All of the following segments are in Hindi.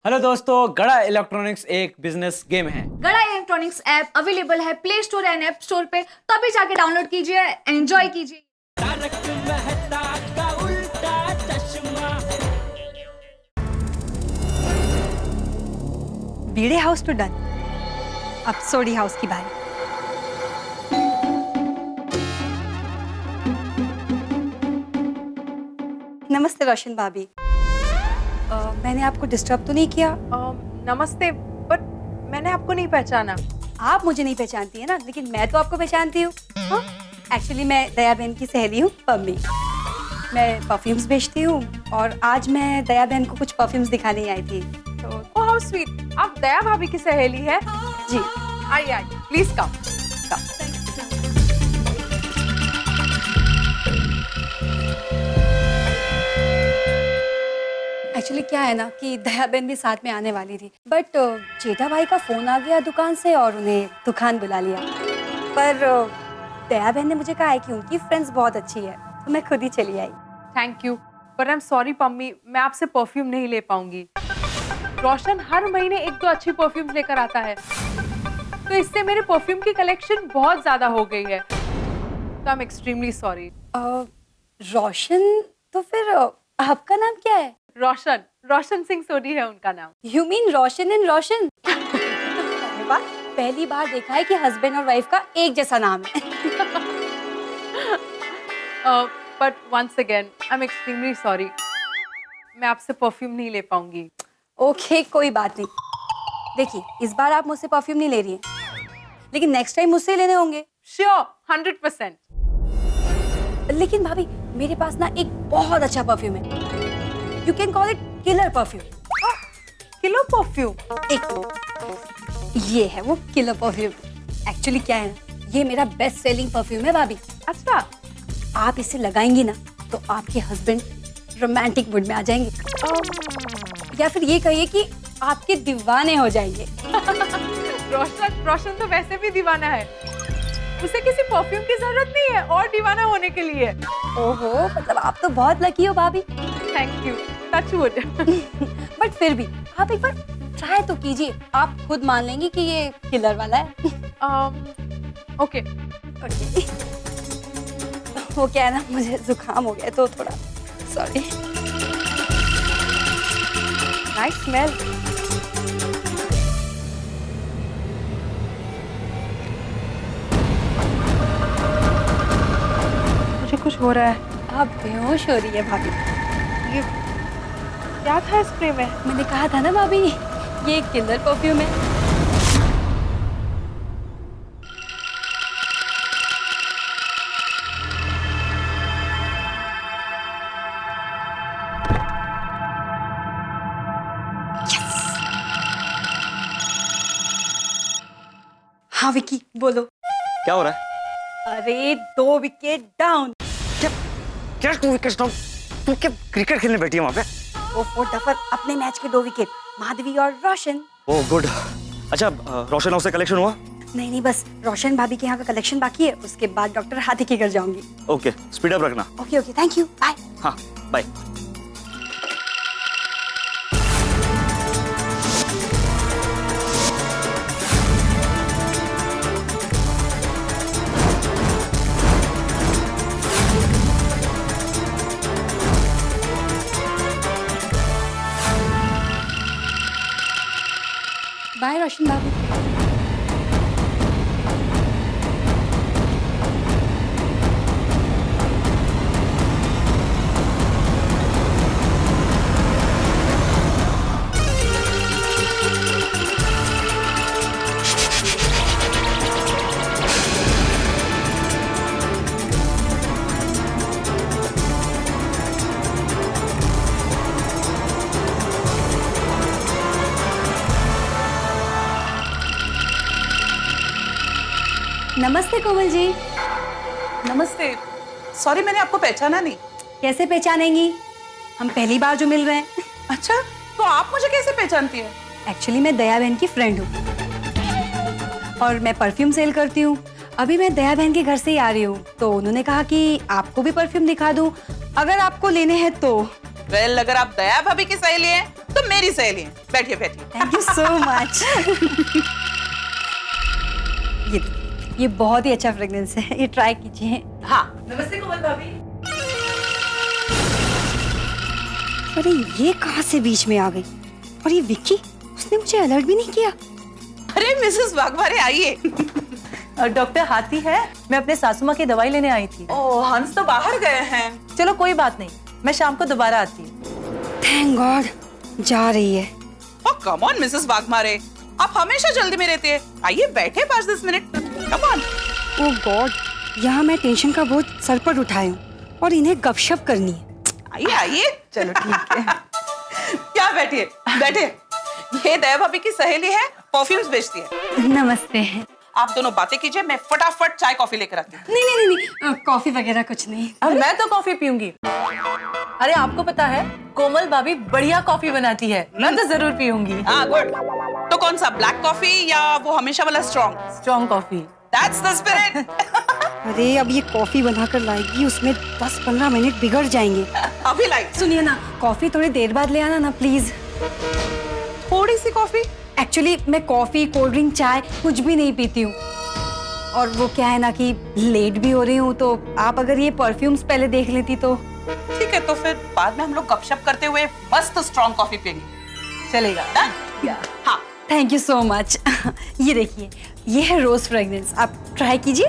हेलो दोस्तों, गड़ा इलेक्ट्रॉनिक्स एक बिजनेस गेम है। गड़ा इलेक्ट्रॉनिक्स ऐप अवेलेबल है play store and app store पे, तो अभी जाके डाउनलोड कीजिए, एंजॉय कीजिए। बीड़े हाउस तो डन, अब सोडी हाउस की बारी। नमस्ते रोशन भाभी। मैंने आपको डिस्टर्ब तो नहीं किया? नमस्ते, बट मैंने आपको नहीं पहचाना। आप मुझे नहीं पहचानती है ना, लेकिन मैं तो आपको पहचानती हूँ। एक्चुअली मैं दया बहन की सहेली हूँ पम्मी। मैं परफ्यूम्स बेचती हूँ और आज मैं दया बहन को कुछ परफ्यूम्स दिखाने आई थी। ओह हाउ स्वीट, आप दया भाभी की सहेली है? जी आइए आइए, प्लीज कम। एक्चुअली क्या है ना कि दया बहन भी साथ में आने वाली थी, बट जेठा भाई का फोन आ गया दुकान से और उन्हें दुकान बुला लिया। पर दया बहन ने मुझे कहा है कि उनकी फ्रेंड्स बहुत अच्छी है, तो मैं खुद ही चली आई। थैंक यू, पर आई एम सॉरी पम्मी, मैं आपसे परफ्यूम नहीं ले पाऊंगी। रोशन हर महीने एक दो अच्छी परफ्यूम्स लेकर आता है, तो इससे मेरे परफ्यूम की कलेक्शन बहुत ज्यादा हो गई है, तो आई एम एक्सट्रीमली सॉरी। रोशन? तो फिर आपका नाम क्या है? रोशन, रोशन सिंह सोनी है उनका नाम। यू मीन रोशन एंड रोशन? अरे वाह, पहली बार देखा है कि हस्बैंड और वाइफ का एक जैसा नाम है। But once again I am extremely sorry, मैं आपसे परफ्यूम नहीं ले पाऊंगी। ओके, कोई बात नहीं। देखिए, इस बार आप मुझसे परफ्यूम नहीं ले रही हैं, लेकिन नेक्स्ट टाइम मुझसे लेने होंगे। श्योर, 100%। लेकिन भाभी, मेरे पास ना एक बहुत अच्छा परफ्यूम है। You can call it killer perfume. Kilo perfume? एक मिनट, ये है वो किलर परफ्यूम। एक्चुअली क्या है ना, ये मेरा बेस्ट सेलिंग परफ्यूम है भाभी। अच्छा, आप इसे लगाएंगी ना तो आपके हस्बैंड रोमांटिक मूड में आ जाएंगे, या फिर ये कहिए कि आपके दीवाने हो जाएंगे। रोशन, रोशन तो वैसे भी दीवाना है, उसे किसी परफ्यूम की जरूरत नहीं है और दीवाना होने के लिए। ओहो, मतलब आप तो बहुत लकी हो भाभी। Thank you, touch wood. But फिर भी आप एक बार ट्राई तो कीजिए, आप खुद मान लेंगी कि ये किलर वाला है। ओके। ओके। वो क्या है ना, मुझे जुकाम हो गया तो थोड़ा सॉरी। Nice smell. मुझे कुछ हो रहा है। आप बेहोश हो रही है भाभी। ये क्या था स्प्रे में? मैंने कहा था ना भाभी, ये किलर परफ्यूम है। हाँ विकी, बोलो। क्या हो रहा है? अरे 2 विकेट डाउन। क्या 2 विकेट डाउन? तू क्या क्रिकेट खेलने बैठी है वहाँ पे? ओहो डफर, अपने मैच के 2 विकेट, माधवी और रोशन। Oh good. अच्छा, रोशन हाउस से कलेक्शन हुआ? नहीं, बस रोशन भाभी के यहाँ का कलेक्शन बाकी है, उसके बाद डॉक्टर हाथी के घर जाऊंगी। ओके, स्पीड अप रखना। Okay okay, thank you, bye. हाँ, बाय। बाय रोशन भाभी। नमस्ते कोमल जी। नमस्ते। सॉरी, मैंने आपको पहचाना नहीं। कैसे पहचानेंगी, हम पहली बार जो मिल रहे हैं। अच्छा, तो आप मुझे कैसे पहचानती हैं? एक्चुअली मैं दया बहन की फ्रेंड हूँ और मैं परफ्यूम सेल करती हूँ। अभी मैं दया बहन के घर से ही आ रही हूँ, तो उन्होंने कहा कि आपको भी परफ्यूम दिखा दूँ, अगर आपको लेने हैं तो। वेल, अगर आप दया भाभी की सहेली हैं तो मेरी सहेली हैं। बैठिए बैठिए। Thank you so much. ये बहुत ही अच्छा फ्रेग्रेंस है, ये ट्राई कीजिए। हाँ नमस्ते कोमल भाभी। अरे ये कहाँ से बीच में आ गई? और ये विक्की, उसने मुझे अलर्ट भी नहीं किया। अरे मिसेस वाघमारे आइए। डॉक्टर हाथी है, मैं अपने सासू माँ की दवाई लेने आई थी। ओ हंस तो बाहर गए हैं। चलो कोई बात नहीं, मैं शाम को दोबारा आती हूँ। थैंक गॉड, जा रही है। ओ कम ऑन मिसेस वाघमारे, आप हमेशा जल्दी में रहते हैं। आइए बैठे 5-10 minute. Come on. Oh God, यहाँ मैं टेंशन का बोझ सर पर उठाई हूँ और इन्हें गपशप करनी है। आइए आइए। चलो ठीक है। क्या बैठिए बैठे। ये दया भाभी की सहेली है, परफ्यूम्स बेचती है। नमस्ते। आप दोनों बातें कीजिए, मैं फटाफट चाय कॉफी लेकर आती हूँ। नहीं, कॉफी वगैरह कुछ नहीं। अब मैं तो कॉफी पीऊंगी। अरे आपको पता है कोमल भाभी बढ़िया कॉफी बनाती है, मैं तो जरूर पीऊंगी। हाँ गुड। तो कौन सा, ब्लैक कॉफी या वो हमेशा वाला strong coffee. That's the spirit. अरे अब ये कॉफी बनाकर लाएगी, उसमें 10-15 मिनट बिगड़ जाएंगे। अभी लाइक। सुनिए ना, कॉफी थोड़ी देर बाद ले आना ना प्लीज। थोड़ी सी कॉफी। एक्चुअली मैं कॉफी, कोल्ड ड्रिंक, चाय कुछ भी नहीं पीती हूँ। और वो क्या है ना कि लेट भी हो रही हूँ, तो आप अगर ये परफ्यूम्स पहले देख लेती तो। ठीक है, तो फिर बाद में हम लोग गपशप करते हुए मस्त स्ट्रॉन्ग कॉफी पियेंगे। चलेगा। Done? हाँ। Thank you so much. ये देखिए, ये है रोज फ्रेग्रेंस, आप ट्राई कीजिए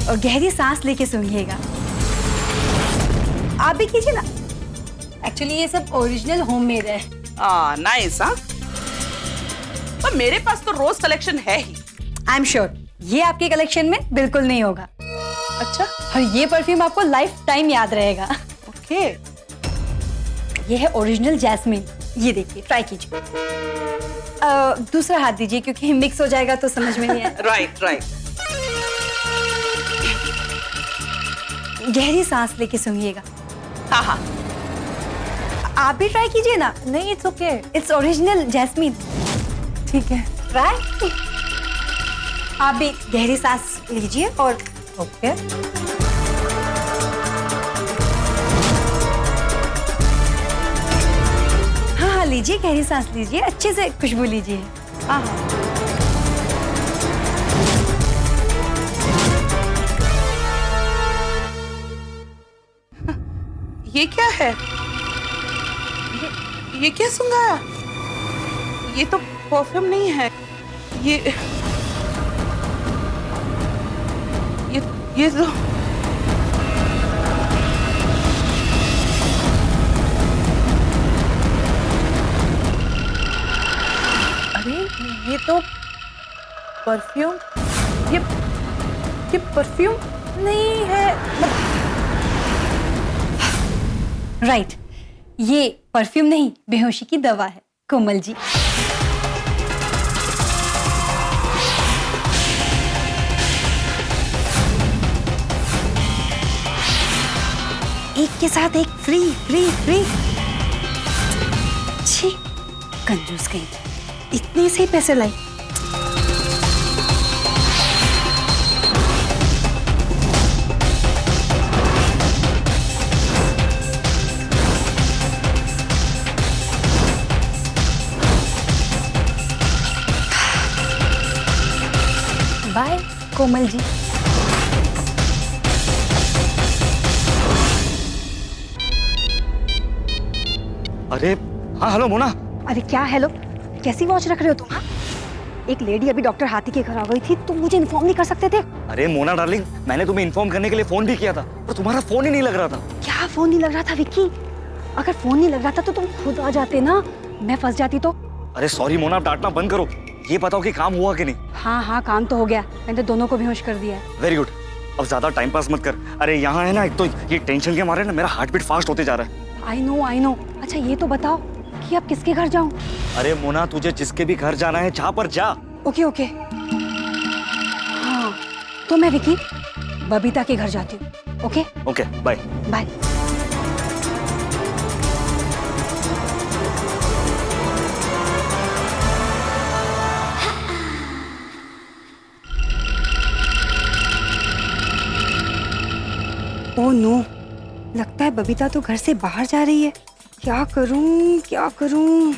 और गहरी सांस लेके सूंघिएगा। आप भी कीजिए ना। एक्चुअली ये सब ओरिजिनल होममेड है। नाइस। हाँ, पर मेरे पास तो रोज कलेक्शन है ही। आई एम श्योर ये आपके कलेक्शन में बिल्कुल नहीं होगा। अच्छा। और ये परफ्यूम आपको लाइफ टाइम याद रहेगा। ओके। ये है ओरिजिनल जैस्मिन, ये देखिए, ट्राई कीजिए। दूसरा हाथ दीजिए क्योंकि मिक्स हो जाएगा तो समझ में नहीं आएगा। Right right. गहरी सांस लेके सूंघिएगा। हाँ हाँ। आप भी ट्राई कीजिए ना। नहीं, it's okay. It's original jasmine. ठीक है। ट्राई। आप भी गहरी सांस लीजिए और ओके। हाँ लीजिए, गहरी सांस लीजिए, अच्छे से खुशबू लीजिए। हाँ हाँ। ये क्या है? ये क्या सुंघाया? ये तो परफ्यूम नहीं है। ये तो अरे ये तो परफ्यूम, ये परफ्यूम नहीं है। राइट, ये परफ्यूम नहीं, बेहोशी की दवा है कोमल जी। एक के साथ एक फ्री फ्री फ्री। छी, कंजूस कहीं, इतने से ही पैसे लाई। बाय कोमल जी। अरे हाँ, हेलो मोना। अरे क्या हेलो, कैसी वॉच रख रहे हो तुम? हाँ? एक लेडी अभी डॉक्टर हाथी के घर आ गई थी, तुम मुझे इन्फॉर्म नहीं कर सकते थे? अरे मोना डार्लिंग, मैंने तुम्हें इन्फॉर्म करने के लिए फोन भी किया था और तुम्हारा फोन ही नहीं लग रहा था। क्या फोन नहीं लग रहा था विक्की? अगर फोन नहीं लग रहा था तो तुम खुद आ जाते ना, मैं फंस जाती तो। अरे सॉरी मोना, आप डांटना बंद करो। ये बताओ कि काम हुआ कि नहीं? हाँ हाँ, काम तो हो गया, मैंने दोनों को बेहोश कर दिया है। Very good. अब ज्यादा टाइम पास मत कर। अरे यहाँ है ना, एक तो ये टेंशन के मारे ना मेरा हार्ट बीट फास्ट होते जा रहा है। I know. अच्छा ये तो बताओ कि अब किसके घर जाऊं? अरे मोना, तुझे जिसके भी घर जाना है जहाँ पर जा। ओके। हाँ, तो मैं विक्की बबीता के घर जाती हूँ। Okay bye bye. Oh no, लगता है बबीता तो घर से बाहर जा रही है। क्या करूं क्या करूं?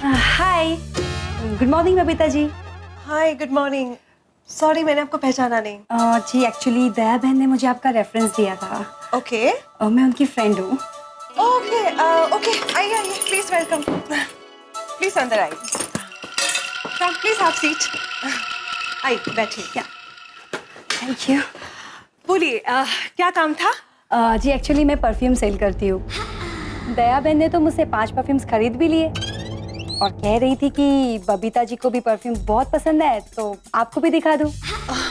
Hi, good morning Babita ji. Hi good morning. Sorry मैंने आपको पहचाना नहीं। जी एक्चुअली दया बहन ने मुझे आपका रेफरेंस दिया था। ओके मैं उनकी फ्रेंड हूँ। ओके ओके आइए आइए प्लीज वेलकम। प्लीज अंदर आइए। Come please have seat. आइए बैठिए। क्या थैंक यू। बोलिए क्या काम था? जी एक्चुअली मैं परफ्यूम सेल करती हूँ। दया बहन ने तो मुझसे 5 परफ्यूम्स खरीद भी लिए और कह रही थी कि बबीता जी को भी परफ्यूम बहुत पसंद है, तो आपको भी दिखा दूँ।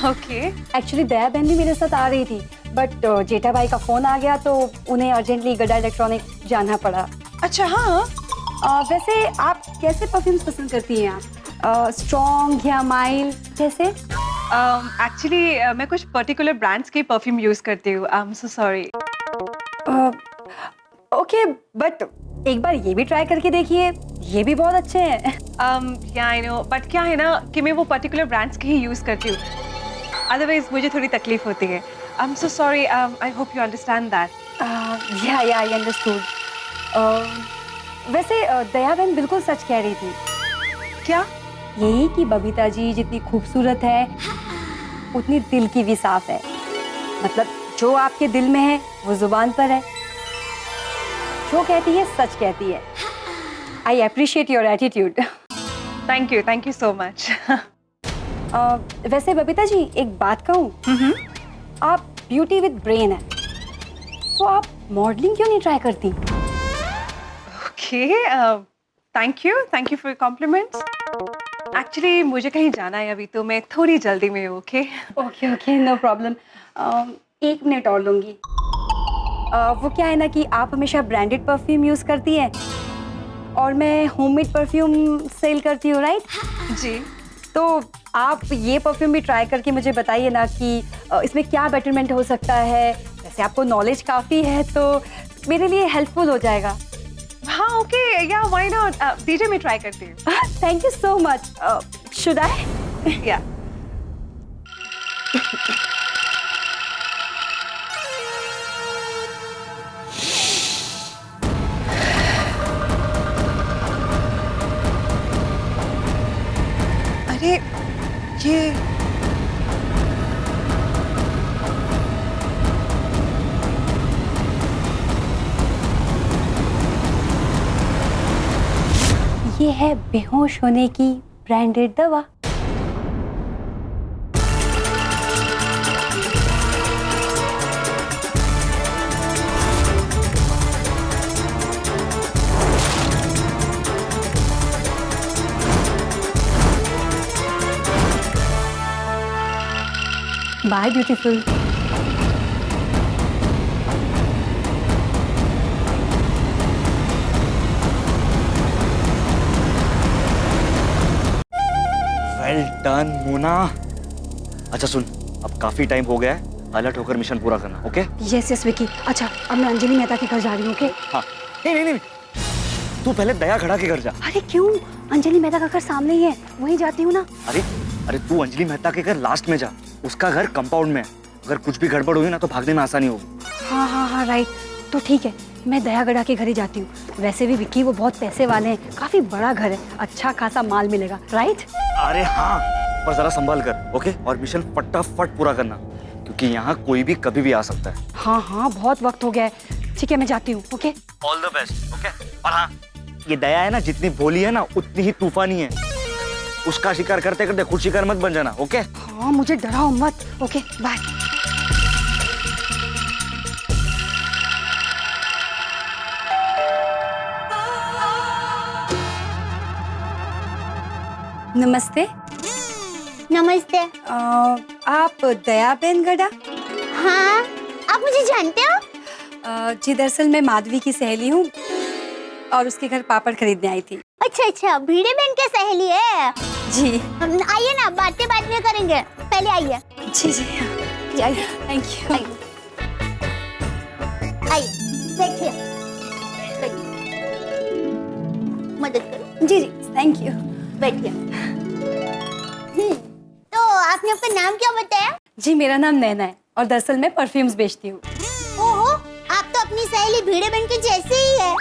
ओके एक्चुअली दया बहन भी मेरे साथ आ रही थी, बट जेठा भाई का फोन आ गया तो उन्हें अर्जेंटली गड्डा इलेक्ट्रॉनिक जाना पड़ा। अच्छा हाँ वैसे आप कैसे परफ्यूम्स पसंद करती हैं आप? स्ट्रॉन्ग या माइल्ड जैसे? एक्चुअली मैं कुछ पर्टिकुलर ब्रांड्स के परफ्यूम यूज करती हूँ। I am so sorry. Okay but एक बार ये भी ट्राई करके देखिए, ये भी बहुत अच्छे हैं। या आई नो बट क्या है ना कि मैं वो पर्टिकुलर ब्रांड्स के ही यूज करती हूँ, अदरवाइज मुझे थोड़ी तकलीफ होती है। I am so sorry. I hope you understand that. या आई अंडरस्टूड। वैसे दया बहन बिल्कुल सच कह रही थी। क्या? यही कि बबीता जी जितनी खूबसूरत है उतनी दिल की भी साफ है। मतलब जो आपके दिल में है वो जुबान पर है। जो कहती है सच कहती है। I appreciate your attitude. Thank you so much. वैसे बबीता जी एक बात कहूँ, आप ब्यूटी विद ब्रेन है, तो आप मॉडलिंग क्यों नहीं ट्राई करती? Okay thank you for compliments. Actually मुझे कहीं जाना है अभी, तो मैं थोड़ी जल्दी में हूँ। Okay okay no problem. 1 minute और लूँगी। वो क्या है ना कि आप हमेशा ब्रांडेड परफ्यूम यूज़ करती हैं और मैं होममेड परफ्यूम सेल करती हूँ, राइट? जी। तो आप ये परफ्यूम भी ट्राई करके मुझे बताइए ना कि इसमें क्या बेटरमेंट हो सकता है। वैसे आपको नॉलेज काफ़ी है तो मेरे लिए हेल्पफुल हो जाएगा। हाँ ओके या व्हाई नॉट। दीजिए मैं ट्राई करती हूँ। Thank you so much. Should I? या अरे ये ये है बेहोश होने की ब्रांडेड दवा। Bye beautiful. Well done Mona. अच्छा सुन, अब काफी टाइम हो गया है, अलर्ट होकर मिशन पूरा करना। ओके? यस विकी। अच्छा अब मैं अंजलि मेहता के घर जा रही हूँ। ओके? हाँ। नहीं, तू पहले दया खड़ा के घर जा। अरे क्यों? अंजलि मेहता का घर सामने ही है, वहीं जाती हूँ ना। अरे तू अंजलि मेहता के घर लास्ट में जा, उसका घर कंपाउंड में है। अगर कुछ भी गड़बड़ हुई ना तो भागने में आसानी होगी। हाँ राइट। तो ठीक है, मैं दया गड़ा के घर ही जाती हूँ। वैसे भी विक्की वो बहुत पैसे वाले हैं, काफी बड़ा घर है, अच्छा खासा माल मिलेगा, राइट? अरे हाँ, पर जरा संभाल कर। ओके? और मिशन फटाफट पूरा करना, क्योंकि यहाँ कोई भी कभी भी आ सकता है। हाँ बहुत वक्त हो गया है। ठीक है मैं जाती हूँ। Okay? All the best. Okay? और हाँ, ये दया है ना, जितनी भोली है ना उतनी ही तूफानी है। उसका शिकार करते करते खुद शिकार मत बन जाना। ओके? हाँ मुझे डराओ मत। Okay bye. नमस्ते। नमस्ते। आप दयाबेन गड़ा? हाँ, आप मुझे जानते हो? जी दरअसल मैं माधवी की सहेली हूँ और उसके घर पापड़ खरीदने आई थी। अच्छा भीड़े बहन की सहेली है। जी आइए ना, बातें बाद में करेंगे, पहले आइए। जी आइए। Thank you. आइए बैठिए, मदद करो। जी थैंक यू। बैठिए। तो आपने अपना नाम क्या बताया? जी मेरा नाम नैना है और दरअसल मैं परफ्यूम्स बेचती हूँ। ओहो, आप तो अपनी सहेली भीड़े बहन के जैसे ही है।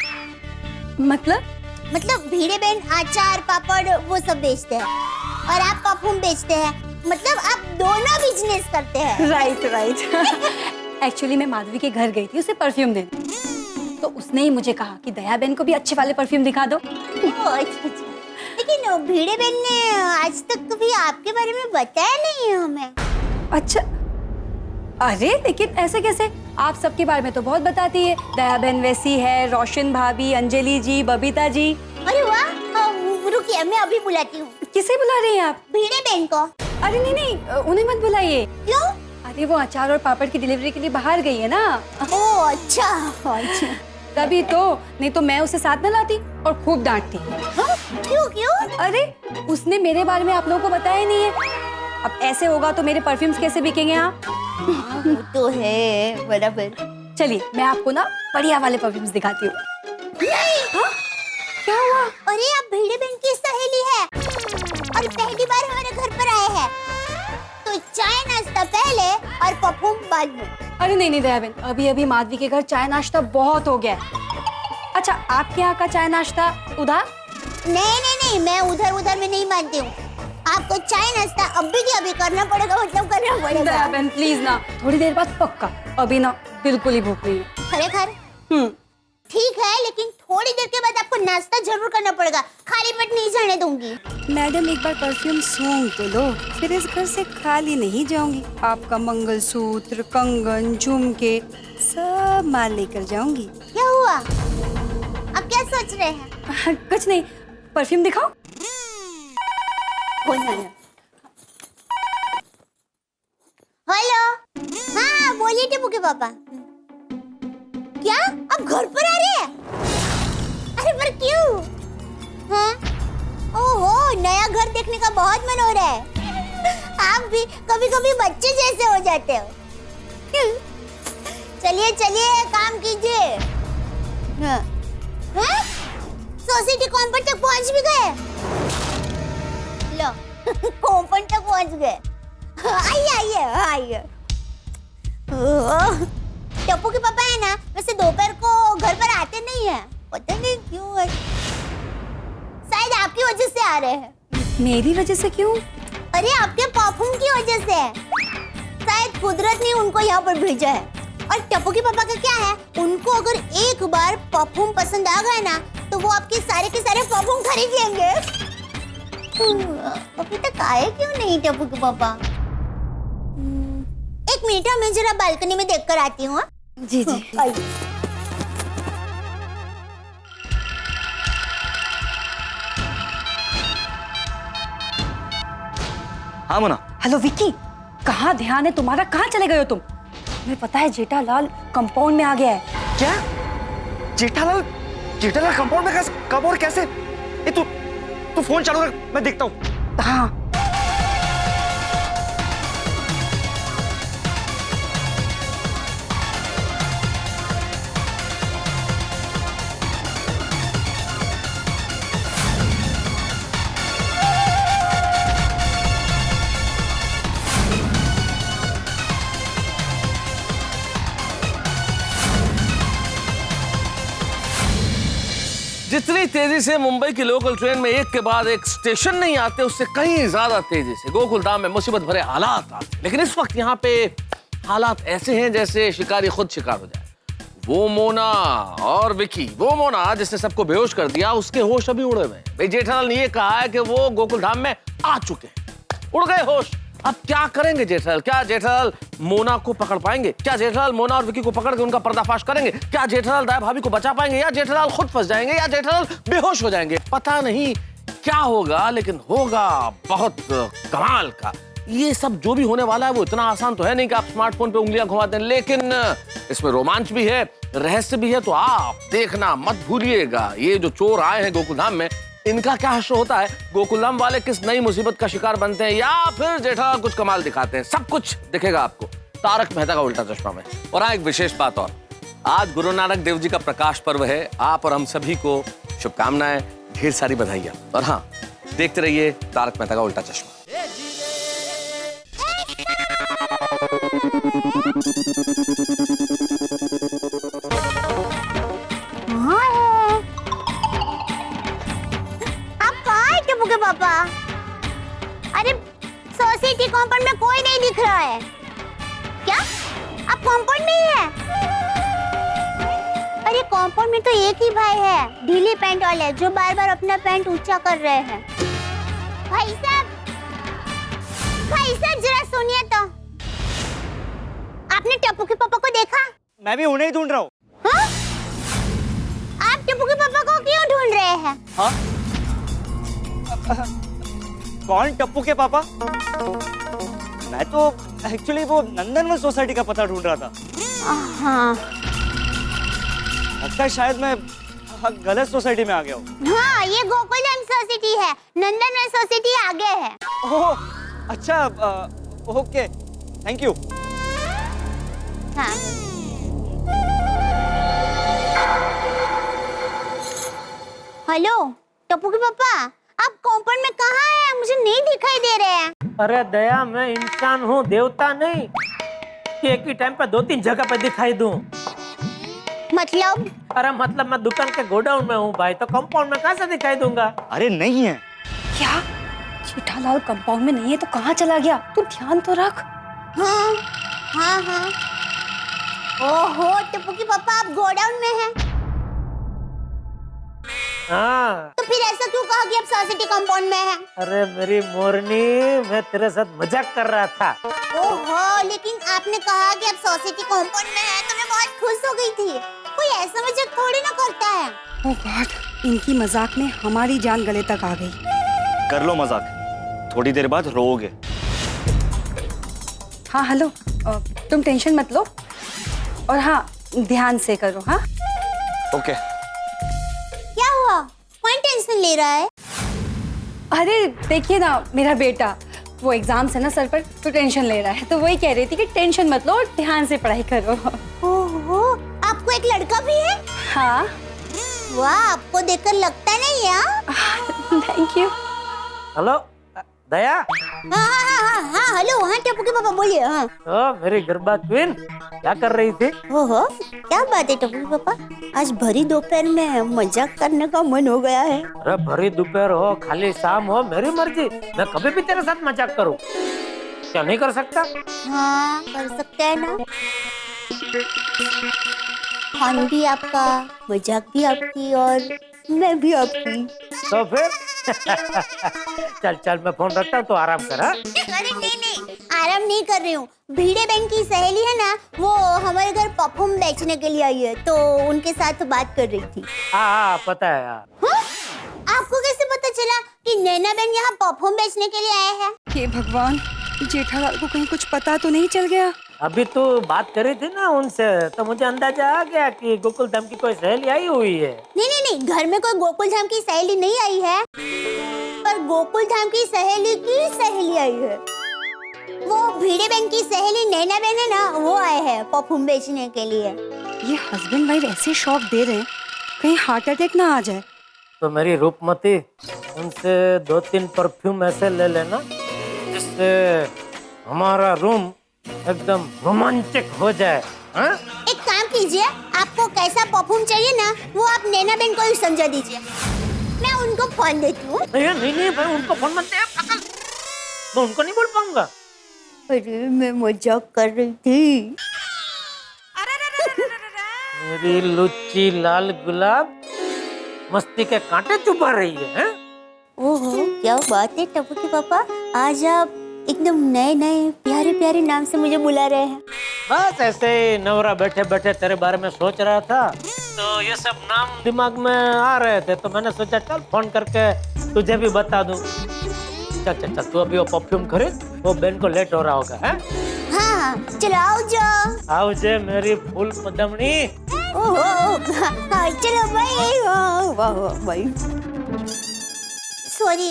मतलब भीड़े बहन अचार पापड़ वो सब बेचते हैं और आप परफ्यूम बेचते हैं। मतलब आप दोनों बिजनेस करते हैं। राइट। एक्चुअली मैं माधवी के घर गई थी उसे परफ्यूम देने, तो उसने ही मुझे कहा कि दया बहन को भी अच्छे वाले परफ्यूम दिखा दो। अच्छा। लेकिन भीड़े बहन ने आज तक कभी आपके बारे में बताया नहीं है हमें। अच्छा, अरे लेकिन ऐसे कैसे? आप सबके बारे में तो बहुत बताती है। दया बहन वैसी है, रोशन भाभी, अंजलि जी, बबीता जी। अरे वाह, रुकिए मैं अभी बुलाती हूँ। किसे बुला रही हैं आप? भीड़े बहन को। अरे नहीं, उन्हें मत बुलाइए। क्यों? अरे वो अचार और पापड़ की डिलीवरी के लिए बाहर गई है ना। ओह अच्छा। तभी तो, नहीं तो मैं उसे साथ में लाती और खूब डांटती। क्यों? अरे उसने मेरे बारे में आप लोगों को बताया ही नहीं है। अब ऐसे होगा तो मेरे परफ्यूम्स कैसे बिकेंगे यहाँ? वो तो है, बराबर। चलिए मैं आपको ना बढ़िया वाले परफ्यूम्स दिखाती हूँ। हाँ? क्या हुआ? अरे आप भीड़े बहन की सहेली है और पहली बार हमारे घर पर आए हैं, तो चाय नाश्ता पहले और परफ्यूम बाद में। अरे नहीं दया बहन, अभी अभी माधवी के घर चाय नाश्ता बहुत हो गया है। अच्छा, आपके यहाँ का चाय नाश्ता उधार? नहीं, मैं उधर में नहीं मानती हूँ। आपको चाय नाश्ता अभी के अभी करना पड़ेगा, मतलब करना पड़ेगा। दया बहन प्लीज ना, थोड़ी देर बाद पक्का। अभी ना बिल्कुल ही भूख नहीं है। खरेखर? ठीक है, लेकिन थोड़ी देर के बाद आपको नाश्ता जरूर करना पड़ेगा। खाली पेट नहीं जाने दूंगी। मैडम एक बार परफ्यूम सूंघ तो लो, फिर इस घर से खाली नहीं जाऊंगी। आपका मंगलसूत्र, कंगन, झुमके सब माल लेकर जाऊंगी। क्या हुआ? आप क्या सोच रहे हैं? कुछ नहीं, परफ्यूम दिखाओ। हेलो, हाँ बोलिए टिप्पू के पापा। क्या आप घर पर आ रहे हैं? अरे पर क्यों? हाँ? ओहो, नया घर देखने का बहुत मन हो रहा है। आप भी कभी-कभी बच्चे जैसे हो जाते हो। चलिए काम कीजिए। हाँ? हाँ? सोसाइटी कॉम्पाउंड तक पहुंच भी गए? लो, कॉम्पाउंड तक पहुंच गए। आइए। टप्पू के पापा है ना, वैसे दोपहर को घर पर आते नहीं है, पता नहीं क्यों है। शायद आपकी वजह से आ रहे हैं। मेरी वजह से क्यों? अरे आपके परफ्यूम की वजह से। शायद कुदरत ने उनको यहाँ पर भेजा है। और टप्पू के पापा का क्या है, उनको अगर एक बार परफ्यूम पसंद आ गया ना, तो वो आपके सारे के सारे परफ्यूम खरीद लेंगे। अभी तक आए क्यों नहीं टप्पू के पापा? एक मिनट, मैं जरा बालकनी में देखकर आती हूँ। जी। हाँ मोना। हेलो विक्की, कहाँ ध्यान है तुम्हारा? कहाँ चले गए हो तुम? तुम्हें पता है जेठालाल कंपाउंड में आ गया है। क्या? जेठालाल कंपाउंड में कब और कैसे? ए तू फोन चालू रख, मैं देखता हूँ। हाँ। जितनी तेजी से मुंबई की लोकल ट्रेन में एक के बाद एक स्टेशन नहीं आते, उससे कहीं ज्यादा तेजी से गोकुलधाम में मुसीबत भरे हालात आते। लेकिन इस वक्त यहाँ पे हालात ऐसे हैं जैसे शिकारी खुद शिकार हो जाए। वो मोना और विकी, वो मोना जिसने सबको बेहोश कर दिया, उसके होश अभी उड़े हुए हैं। भाई जेठालाल ने ये कहा है कि वो गोकुलधाम में आ चुके हैं, उड़ गए होश। अब क्या करेंगे जेठालाल? क्या जेठालाल मोना को पकड़ पाएंगे? क्या जेठालाल मोना और विकी को पकड़ के उनका पर्दाफाश करेंगे? क्या जेठालाल दया भाभी को बचा पाएंगे, या जेठालाल खुद फंस जाएंगे, या जेठालाल बेहोश हो जाएंगे? पता नहीं क्या होगा, लेकिन होगा बहुत कमाल का। ये सब जो भी होने वाला है वो इतना आसान तो है नहीं कि आप स्मार्टफोन पे उंगलियां घुमा दें, लेकिन इसमें रोमांच भी है, रहस्य भी है। तो आप देखना मत भूलिएगा। ये जो चोर आए हैं गोकुलधाम में, इनका क्या हश्र होता है, गोकुलधाम वाले किस नई मुसीबत का शिकार बनते हैं, या फिर जेठालाल कुछ कमाल दिखाते हैं। सब कुछ दिखेगा आपको तारक मेहता का उल्टा चश्मा में। और हाँ, एक विशेष बात और, आज गुरु नानक देव जी का प्रकाश पर्व है। आप और हम सभी को शुभकामनाएं, ढेर सारी बधाइयां। और हाँ, देखते रहिए तारक मेहता का उल्टा चश्मा। कहाँ है? आप कहाँ है टप्पू के पापा? अरे सोसाइटी कंपाउंड में कोई नहीं दिख रहा है। क्या आप कंपाउंड में ही है? अरे कंपाउंड में तो एक ही भाई है, ढीली पैंट वाले, जो बार बार अपना पैंट ऊंचा कर रहे हैं। भाई साहब जरा सुनिए तो। आपने टप्पू के पापा को देखा? मैं भी उन्हें ही ढूंढ रहा हूँ। हाँ? आप टप्पू के पापा को क्यों ढूंढ रहे हैं? हाँ? कौन टप्पू के पापा? मैं तो एक्चुअली वो नंदनवन सोसाइटी का पता ढूंढ रहा था। हाँ लगता है शायद मैं गलत सोसाइटी में आ गया हूँ। हाँ, ये गोकुलधाम सोसाइटी है, नंदनवन सोसाइटी आगे है। ओह अच्छा, ओके, थैंक यू। हाँ। हेलो टप्पू के पापा, आप कंपाउंड में कहाँ हैं? मुझे नहीं दिखाई दे रहे हैं। अरे दया, मैं इंसान हूँ, देवता नहीं कि एक ही टाइम पे 2-3 जगह पे दिखाई दूं। मतलब? अरे मतलब मैं दुकान के गोडाउन में हूँ भाई, तो कंपाउंड में कहाँ से दिखाई दूंगा? अरे नहीं है। क्या जेठालाल कंपाउंड में नहीं है तो कहाँ चला गया? तू ध्यान तो रख। हाँ हाँ हाँ। ओहो टप्पू के पापा, आप गोडाउन में हैं? हाँ। तो फिर ऐसा क्यों कहा कि आप सोसाइटी कंपाउंड में हैं? अरे मेरी मोरनी, मैं तेरे साथ मजाक कर रहा था। ओहो, लेकिन आपने कहा कि आप सोसाइटी कंपाउंड में हैं, तो मैं बहुत खुश हो गई थी। कोई ऐसा मजाक थोड़ी ना करता है। ओह गॉड, इनकी मजाक में हमारी जान गले तक आ गई। कर लो मजाक, थोड़ी देर बाद रोओगे। हाँ हेलो, तुम टेंशन मत लो, और हाँ ध्यान से करो। हाँ ओके। क्या हुआ? कौन टेंशन ले रहा है? अरे देखिए ना, मेरा बेटा वो एग्जाम है ना सर पर, तो टेंशन ले रहा है, तो वही कह रही थी कि टेंशन मत लो और ध्यान से पढ़ाई करो। ओहो, आपको एक लड़का भी है? हाँ। वाह, आपको देखकर लगता नहीं है। Thank you. हेलो दया। हाँ, हेलो, हाँ टप्पू के पापा बोलिए। हाँ तो मेरी गरबा क्वीन क्या कर रही थी? ओहो, क्या बात है टप्पू के पापा, आज भरी दोपहर में मजाक करने का मन हो गया है। अरे भरी दोपहर हो, खाली शाम हो, मेरी मर्जी, मैं कभी भी तेरे साथ मजाक करूं। क्या नहीं कर सकता? हाँ कर सकते हैं ना। फन भी आपका, मजाक भी आपकी, और मैं भी आपकी। तो फिर चल चल, मैं फोन रखता हूँ, तो आराम कर। हाँ? अरे नहीं, आराम नहीं कर रही हूँ। भिड़े बैंक की सहेली है ना, वो हमारे घर परफ्यूम बेचने के लिए आई है, तो उनके साथ बात कर रही थी। हाँ पता है। हाँ? आपको कैसे पता चला कि नैना बहन यहाँ परफ्यूम बेचने के लिए आए हैं? हे भगवान, जेठालाल को कहीं कुछ पता तो नहीं चल गया? अभी तो बात करी थी ना उनसे, तो मुझे अंदाजा आ गया कि गोकुलधाम की कोई सहेली आई हुई है। नहीं, घर में कोई गोकुलधाम की सहेली नहीं आई है, पर गोकुलधाम की सहेली आई है। वो भिड़े बहन की सहेली नैना बहन है ना, वो आए हैं परफ्यूम बेचने के लिए। ये हस्बैंड वाइफ ऐसे शॉक दे रहे हैं, कहीं हार्ट अटैक ना आ जाए। तो मेरी रूपमती, उनसे 2-3 परफ्यूम ऐसे ले लेना जिससे हमारा रूम एकदम रोमांचक हो जाए। हाँ? एक काम कीजिए, आपको कैसा परफ्यूम चाहिए ना, वो आप नैना बहन को ही समझा दीजिए। मैं उनको फोन देती हूँ। नहीं भाई, उनको फोन मत दे, मैं उनको नहीं बोल पाऊंगा। अरे मैं मजाक कर रही थी। मेरी लुच्ची लाल गुलाब मस्ती के कांटे चुभा रही है। ओहो, क्या बात है टप्पू के पापा, आज आप एकदम नए प्यारे नाम से मुझे बुला रहे हैं। बस ऐसे ही नवरा बैठे बैठे तेरे बारे में सोच रहा था, तो ये सब नाम दिमाग में आ रहे थे, तो मैंने सोचा चल फोन करके तुझे भी बता दूं। चल तू अभी वो परफ्यूम खरीद, वो बहन को लेट हो रहा होगा। है? हाँ चलो आओ जे मेरी फूल पदमनी। ओहो, चलो भाई। सॉरी,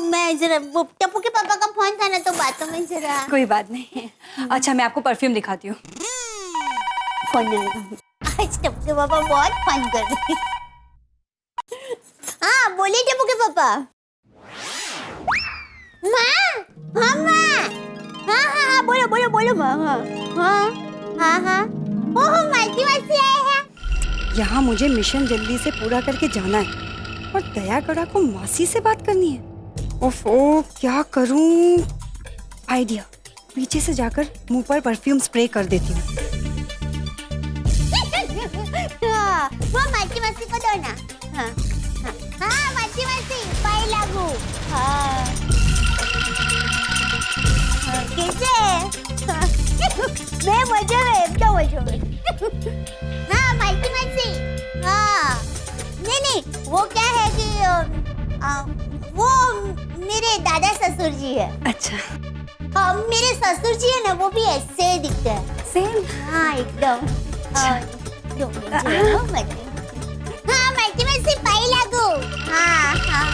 मैं जरा वो टप्पू के पापा का फोन था ना, तो बातों में जरा। कोई बात नहीं। अच्छा मैं आपको परफ्यूम दिखाती हूँ। आज टप्पू के पापा बहुत फन कर रहे हैं। हाँ बोलिए टप्पू के पापा। माँ, हाँ माँ, हाँ हाँ हाँ बोलो बोलो बोलो हाँ हाँ हाँ हाँ ओह मालती मासी आए हैं। यहाँ मुझे मिशन जल्दी से पूरा करके जाना है और दया गड़ा को मासी से बात करनी है। ओफो क्या करूं? आइडिया, पीछे से जाकर मुंह पर परफ्यूम स्प्रे कर देती हूँ। हाँ, वो मालती मासी को दो ना। हाँ हाँ हाँ मालती मासी पाई लागू। हाँ कैसे? हाँ, मैं मजे में एकदम मजे में। हाँ मालती मासी हाँ नहीं नहीं वो क्या है कि वो मेरे दादा ससुर जी है। अच्छा मेरे ससुर जी है ना वो भी ऐसे ही दिखते हैं। सेम। हाँ एकदम हाँ मालती मासी पाई लागू। हाँ हाँ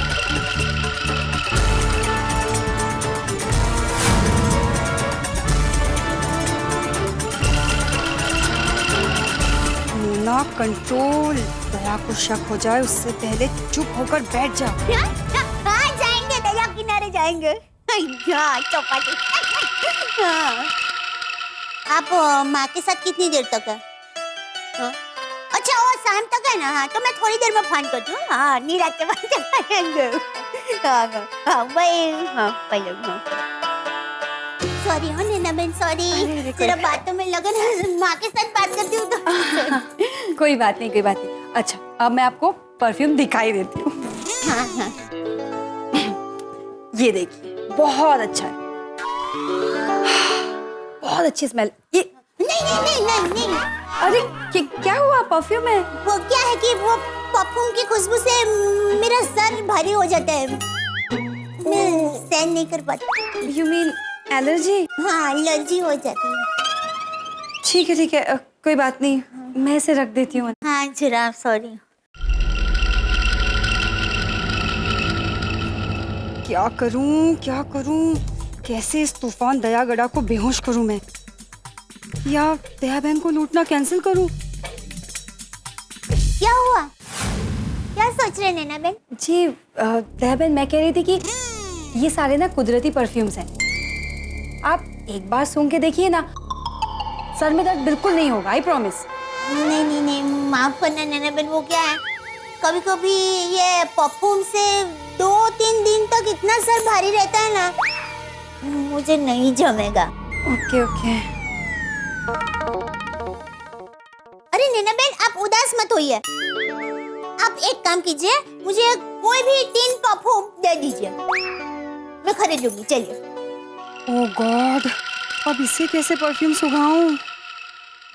मोना कंट्रोल, दया को शक हो जाए उससे पहले चुप होकर बैठ जा। हाँ जाएंगे दरिया किनारे जाएंगे। हाँ चौपाटी। हाँ आप माँ के साथ कितनी देर तक है? हाँ? अच्छा वो शाम तक है ना। हाँ तो मैं थोड़ी देर में फोन करती हूँ। हाँ नीरा के बाद जाएंगे। हाँ हाँ हाँ वही हाँ पहले हाँ सॉरी हो नैना बहन सॉरी तेरा बातों में लगन माँ के साथ बात करती हूँ तो कोई बात नहीं कोई बात नहीं। अच्छा अब मैं आपको परफ्यूम दिखाई देती हूँ। हाँ हाँ ये देखिए बहुत अच्छा है, बहुत अच्छी स्मेल। ये नहीं नहीं नहीं नहीं नहीं अरे क्या हुआ? परफ्यूम है। वो क्या है कि वो परफ्यूम की खुशबू से मेरा सर भारी हो जाता है। मैं सहन नहीं कर पाती। You mean allergy? हाँ एलर्जी हो जाती है। ठीक है कोई बात नहीं, मैं इसे रख देती हूँ। हाँ जरा सॉरी। क्या करूं कैसे इस तूफान दया गड़ा को बेहोश करूं मैं, या दया बहन को लूटना कैंसिल करूं? क्या हुआ? क्या सोच रहे नैना बहन? जी दया बहन मैं कह रही थी कि ये सारे ना कुदरती परफ्यूम्स हैं, आप एक बार सूंघ के देखिए ना, सर में दर्द बिल्कुल नहीं होगा, आई प्रॉमिस। नहीं माफ करना नैना बहन वो क्या है कभी कभी ये परफ्यूम से 2-3 दिन तक इतना सर भारी रहता है ना मुझे नहीं जमेगा। ओके अरे नैना बहन आप उदास मत होइए, आप एक काम कीजिए मुझे कोई भी 3 परफ्यूम दे दीजिए, मैं खरीद लूंगी। चलिए। ओह गॉड अब इसे कैसे परफ्यूम सुखाऊं?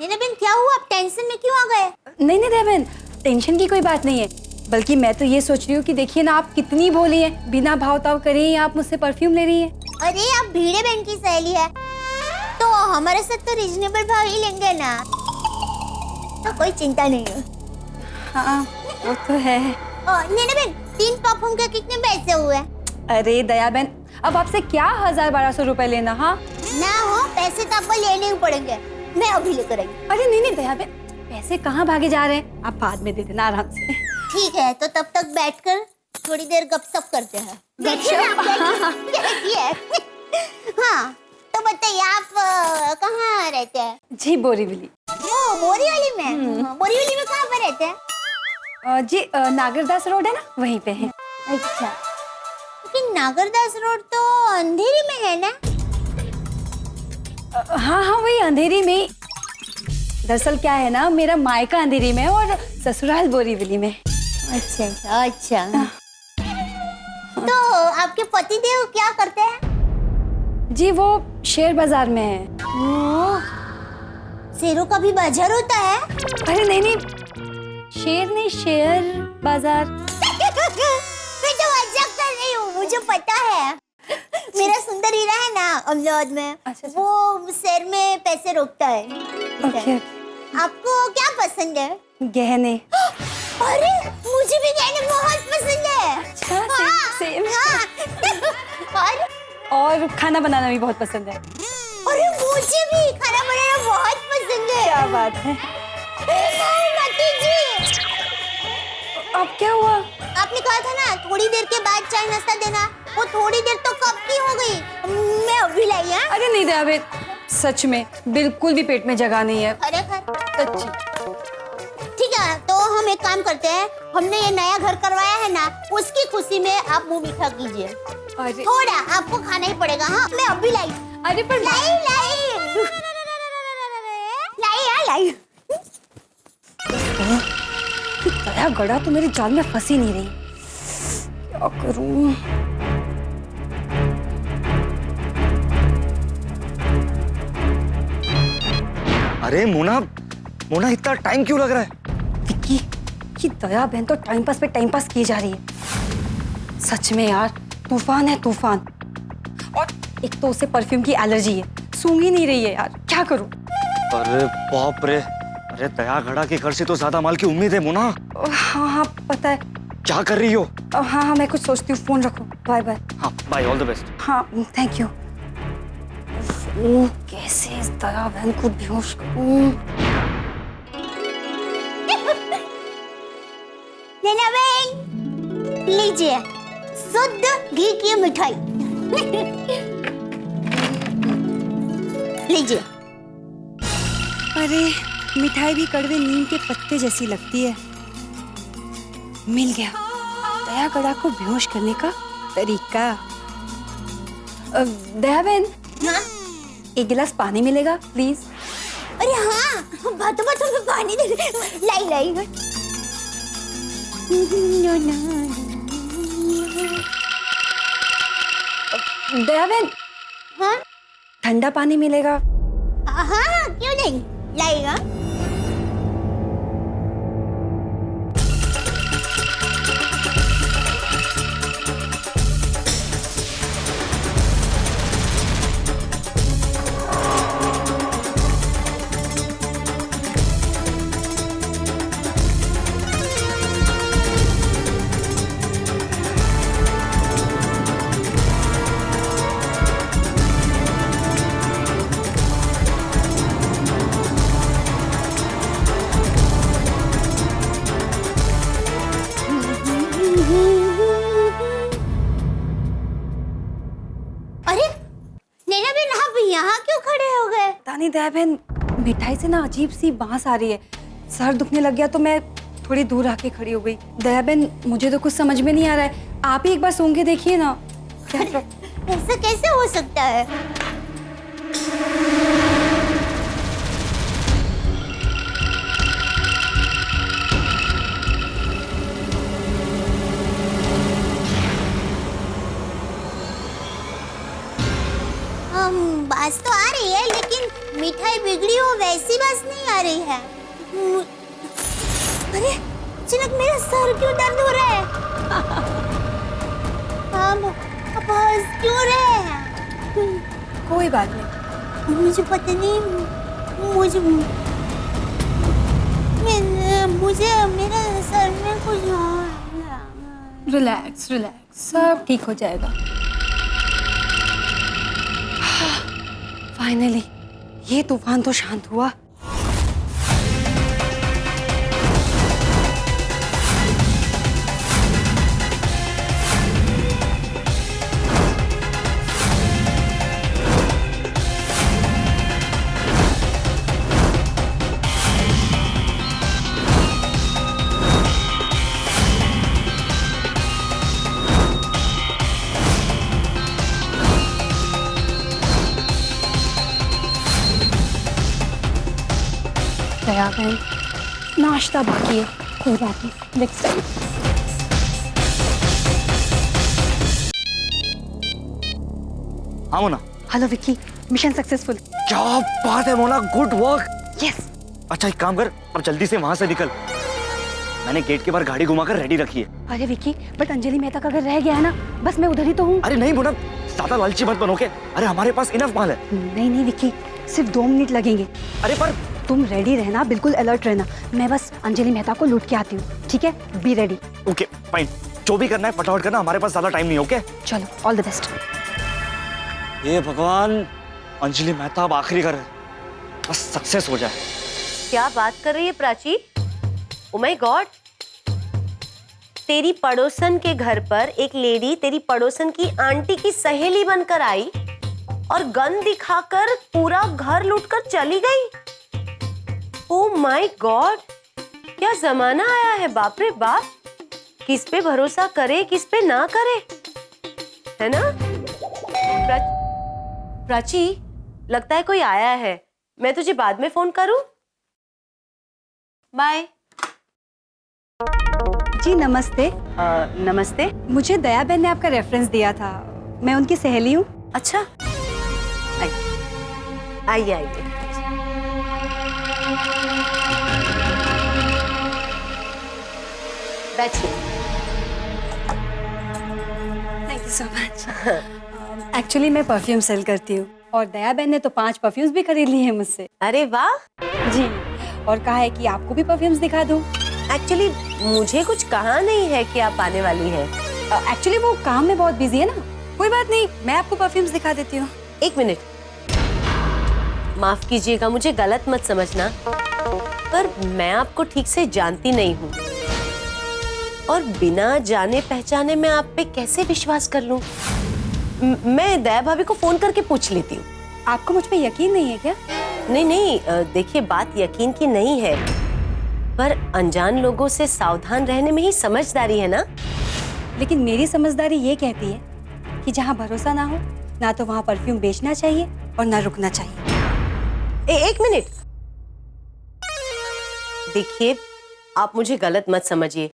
नैना बहन क्या हुआ आप टेंशन में क्यों आ गए? नहीं दया बहन टेंशन की कोई बात नहीं है, बल्कि मैं तो ये सोच रही हूँ कि देखिए ना आप कितनी भोली हैं, बिना भाव ताव करे ही आप मुझसे परफ्यूम ले रही हैं। अरे आप भीड़े बहन की सहेली है तो हमारे साथ तो रीजनेबल भाव ही लेंगे ना, तो कोई चिंता नहीं है। हाँ वो तो है। नैना बहन 3 परफ्यूम के कितने पैसे हुए? अरे दया बहन अब आपसे क्या 1000-1200 रुपए लेना। हाँ ना हो पैसे तो आपको लेने ही पड़ेंगे, मैं अभी लेकर आई। अरे नहीं दया बहन पैसे कहाँ भागे जा रहे हैं, आप बाद में दे देना आराम से। ठीक है तो तब तक बैठकर थोड़ी देर गपशप करते हैं। देखिए ना हाँ तो बताइए आप कहाँ रहते हैं? जी बोरीवली। ओ बोरीवली में? बोरीवली में कहाँ पर रहते हैं? जी नागरदास रोड है ना वहीं पे है। अच्छा लेकिन नागरदास रोड तो अंधेरी में है ना? हाँ वही अंधेरी में। दरअसल क्या है ना मेरा मायका अंधेरी में और ससुराल बोरीवली में। अच्छा तो आपके पतिदेव क्या करते हैं? जी वो शेयर बाजार में है। शेरों का भी बाजार होता है? अरे नहीं शेर नहीं शेयर बाजार। मैं तो मजाक कर रही हूँ, मुझे पता है मेरा सुंदर हीरा है ना अहमदाबाद में। अच्छा। वो शेर में पैसे रोकता है। ओके। आपको क्या पसंद है? गहने। अरे मुझे भी गहने बहुत पसंद है। अच्छा सेम। और खाना बनाना भी बहुत पसंद है। अरे मुझे भी खाना बनाना बहुत पसंद है। क्या बात है। जी अब क्या हुआ? आपने कहा था ना थोड़ी देर के बाद चाय नाश्ता देना, वो थोड़ी देर तो कब की हो गई, मैं अभी लाई। हाँ? अरे नहीं दया बहन, सच में बिल्कुल भी पेट में जगह नहीं है। अरे खैर सच्ची। ठीक है, तो हम एक काम करते हैं, हमने ये नया घर करवाया है ना, उसकी खुशी में आप मुंह मीठा कीजिए। अरे थोड़ा आपको खाना ही पड़ेगा। हाँ, मैं अभी लाई। अरे पर लाई लाई लाई। दया गड़ा तो मेरे जाल में फंसी नहीं रही, क्या करूं? अरे मोना, मोना इतना टाइम क्यों लग रहा है? विक्की, ये दया बहन तो टाइम पास पे टाइम पास की जा रही है। सच में यार, तूफान है तूफान। और एक तो उसे परफ्यूम की एलर्जी है, सूंघ ही नहीं रही है यार, क्या करूं? अरे बाप रे, अरे दया घड़ा के घर से तो ज्यादा माल की उम्मीद है मोना। हाँ हाँ पता है। क्या कर रही हो? हाँ हाँ मैं कुछ सोचती हूँ, फोन रखो, बाय बाय। हाँ बाय, ऑल द बेस्ट। हाँ थैंक यू। कैसे इस दया बहन को बेहोश करूं? नैना बहन, लीजिए शुद्ध घी की मिठाई। लीजिए। अरे मिठाई भी कड़वे नीम के पत्ते जैसी लगती है। मिल गया दया गड़ा को बेहोश करने का तरीका। दया बहन, हाँ? एक गिलास पानी मिलेगा प्लीज? अरे हाँ, बातों बातों में पानी दे। लाई लाई। दया बहन, हाँ ठंडा पानी मिलेगा? हाँ, क्यों नहीं, लाएगा। तानी दया बहन, मिठाई से ना अजीब सी बांस आ रही है, सर दुखने लग गया तो मैं थोड़ी दूर आके खड़ी हो गई। दया बहन, मुझे तो कुछ समझ में नहीं आ रहा है, आप ही एक बार सूंघ के देखिए ना। क्या ऐसा कैसे हो सकता है? बास तो आ रही है, लेकिन मिठाई बिगड़ी हो वैसी बास नहीं आ रही है। अरे अचानक मेरा सर क्यों दर्द हो रहा है? अब हंस क्यों रहे हैं? कोई बात नहीं, मुझे पता नहीं, मुझे मेरे सर में कुछ हो। रिलैक्स रिलैक्स, सब ठीक हो जाएगा। फाइनली ये तूफान तो शांत हुआ। दया बहन, नाश्ता बाकी है, कोई बात नहीं, नेक्स्ट टाइम। हाँ Mona. Hello Vicky, mission successful. क्या बात है मोना, गुड वर्क। यस। अच्छा एक काम कर, अब जल्दी से वहां से निकल। मैंने गेट के बाहर गाड़ी घुमाकर रेडी रखी है। अरे विक्की, बट अंजलि मेहता का अगर रह गया है ना, बस मैं उधर ही तो हूँ। अरे नहीं मोना, ज्यादा लालची मत बनो के। अरे हमारे पास इनफ माल है। नहीं नहीं विक्की, सिर्फ 2 मिनट लगेंगे। अरे पर तुम रेडी रहना, बिल्कुल अलर्ट रहना। मैं बस अंजलि मेहता को लूट के आती हूँ, ठीक है? Be ready. ओके फाइन, जो भी करना है फटाफट करना, हमारे पास ज्यादा टाइम नहीं। ओके चलो, ऑल द बेस्ट। ये भगवान, अंजलि मेहता अब आखिरी कर, बस सक्सेस हो जाए। क्या बात कर रही है प्राची? ओह माय गॉड, तेरी पड़ोसन के घर पर एक लेडी तेरी पड़ोसन की आंटी की सहेली बनकर आई और गन दिखाकर पूरा घर लूटकर चली गई। ओह माय गॉड, क्या जमाना आया है, बाप रे बाप। किस पे भरोसा करे, किस पे ना करे, है ना? प्राची, लगता है कोई आया है। मैं तुझे बाद में फोन करूं? बाय। जी नमस्ते। नमस्ते। मुझे दया बहन ने आपका रेफरेंस दिया था, मैं उनकी सहेली हूँ। अच्छा, आइए आइए। बैठिए। Thank you so much. Actually मैं परफ्यूम सेल करती हूँ और दया बहन ने तो 5 परफ्यूम्स भी खरीद लिए हैं मुझसे। अरे वाह। जी, और कहा है कि आपको भी परफ्यूम्स दिखा दूँ। एक्चुअली मुझे कुछ कहा नहीं है कि आप आने वाली हैं। एक्चुअली वो काम में बहुत बिजी है ना। कोई बात नहीं, मैं आपको परफ्यूम्स दिखा देती हूँ। एक मिनट, माफ कीजिएगा, मुझे गलत मत समझना, पर मैं आपको ठीक से जानती नहीं हूँ और बिना जाने पहचाने मैं आप पे कैसे विश्वास कर लूँ? मैं दया भाभी को फोन करके पूछ लेती हूँ। आपको मुझ पे यकीन नहीं है क्या? नहीं नहीं, देखिए बात यकीन की नहीं है, पर अनजान लोगों से सावधान रहने में ही समझदारी है ना। लेकिन मेरी समझदारी ये कहती है कि जहाँ भरोसा ना हो ना तो वहाँ परफ्यूम बेचना चाहिए और ना रुकना चाहिए। एक मिनट, देखिए आप मुझे गलत मत समझिए।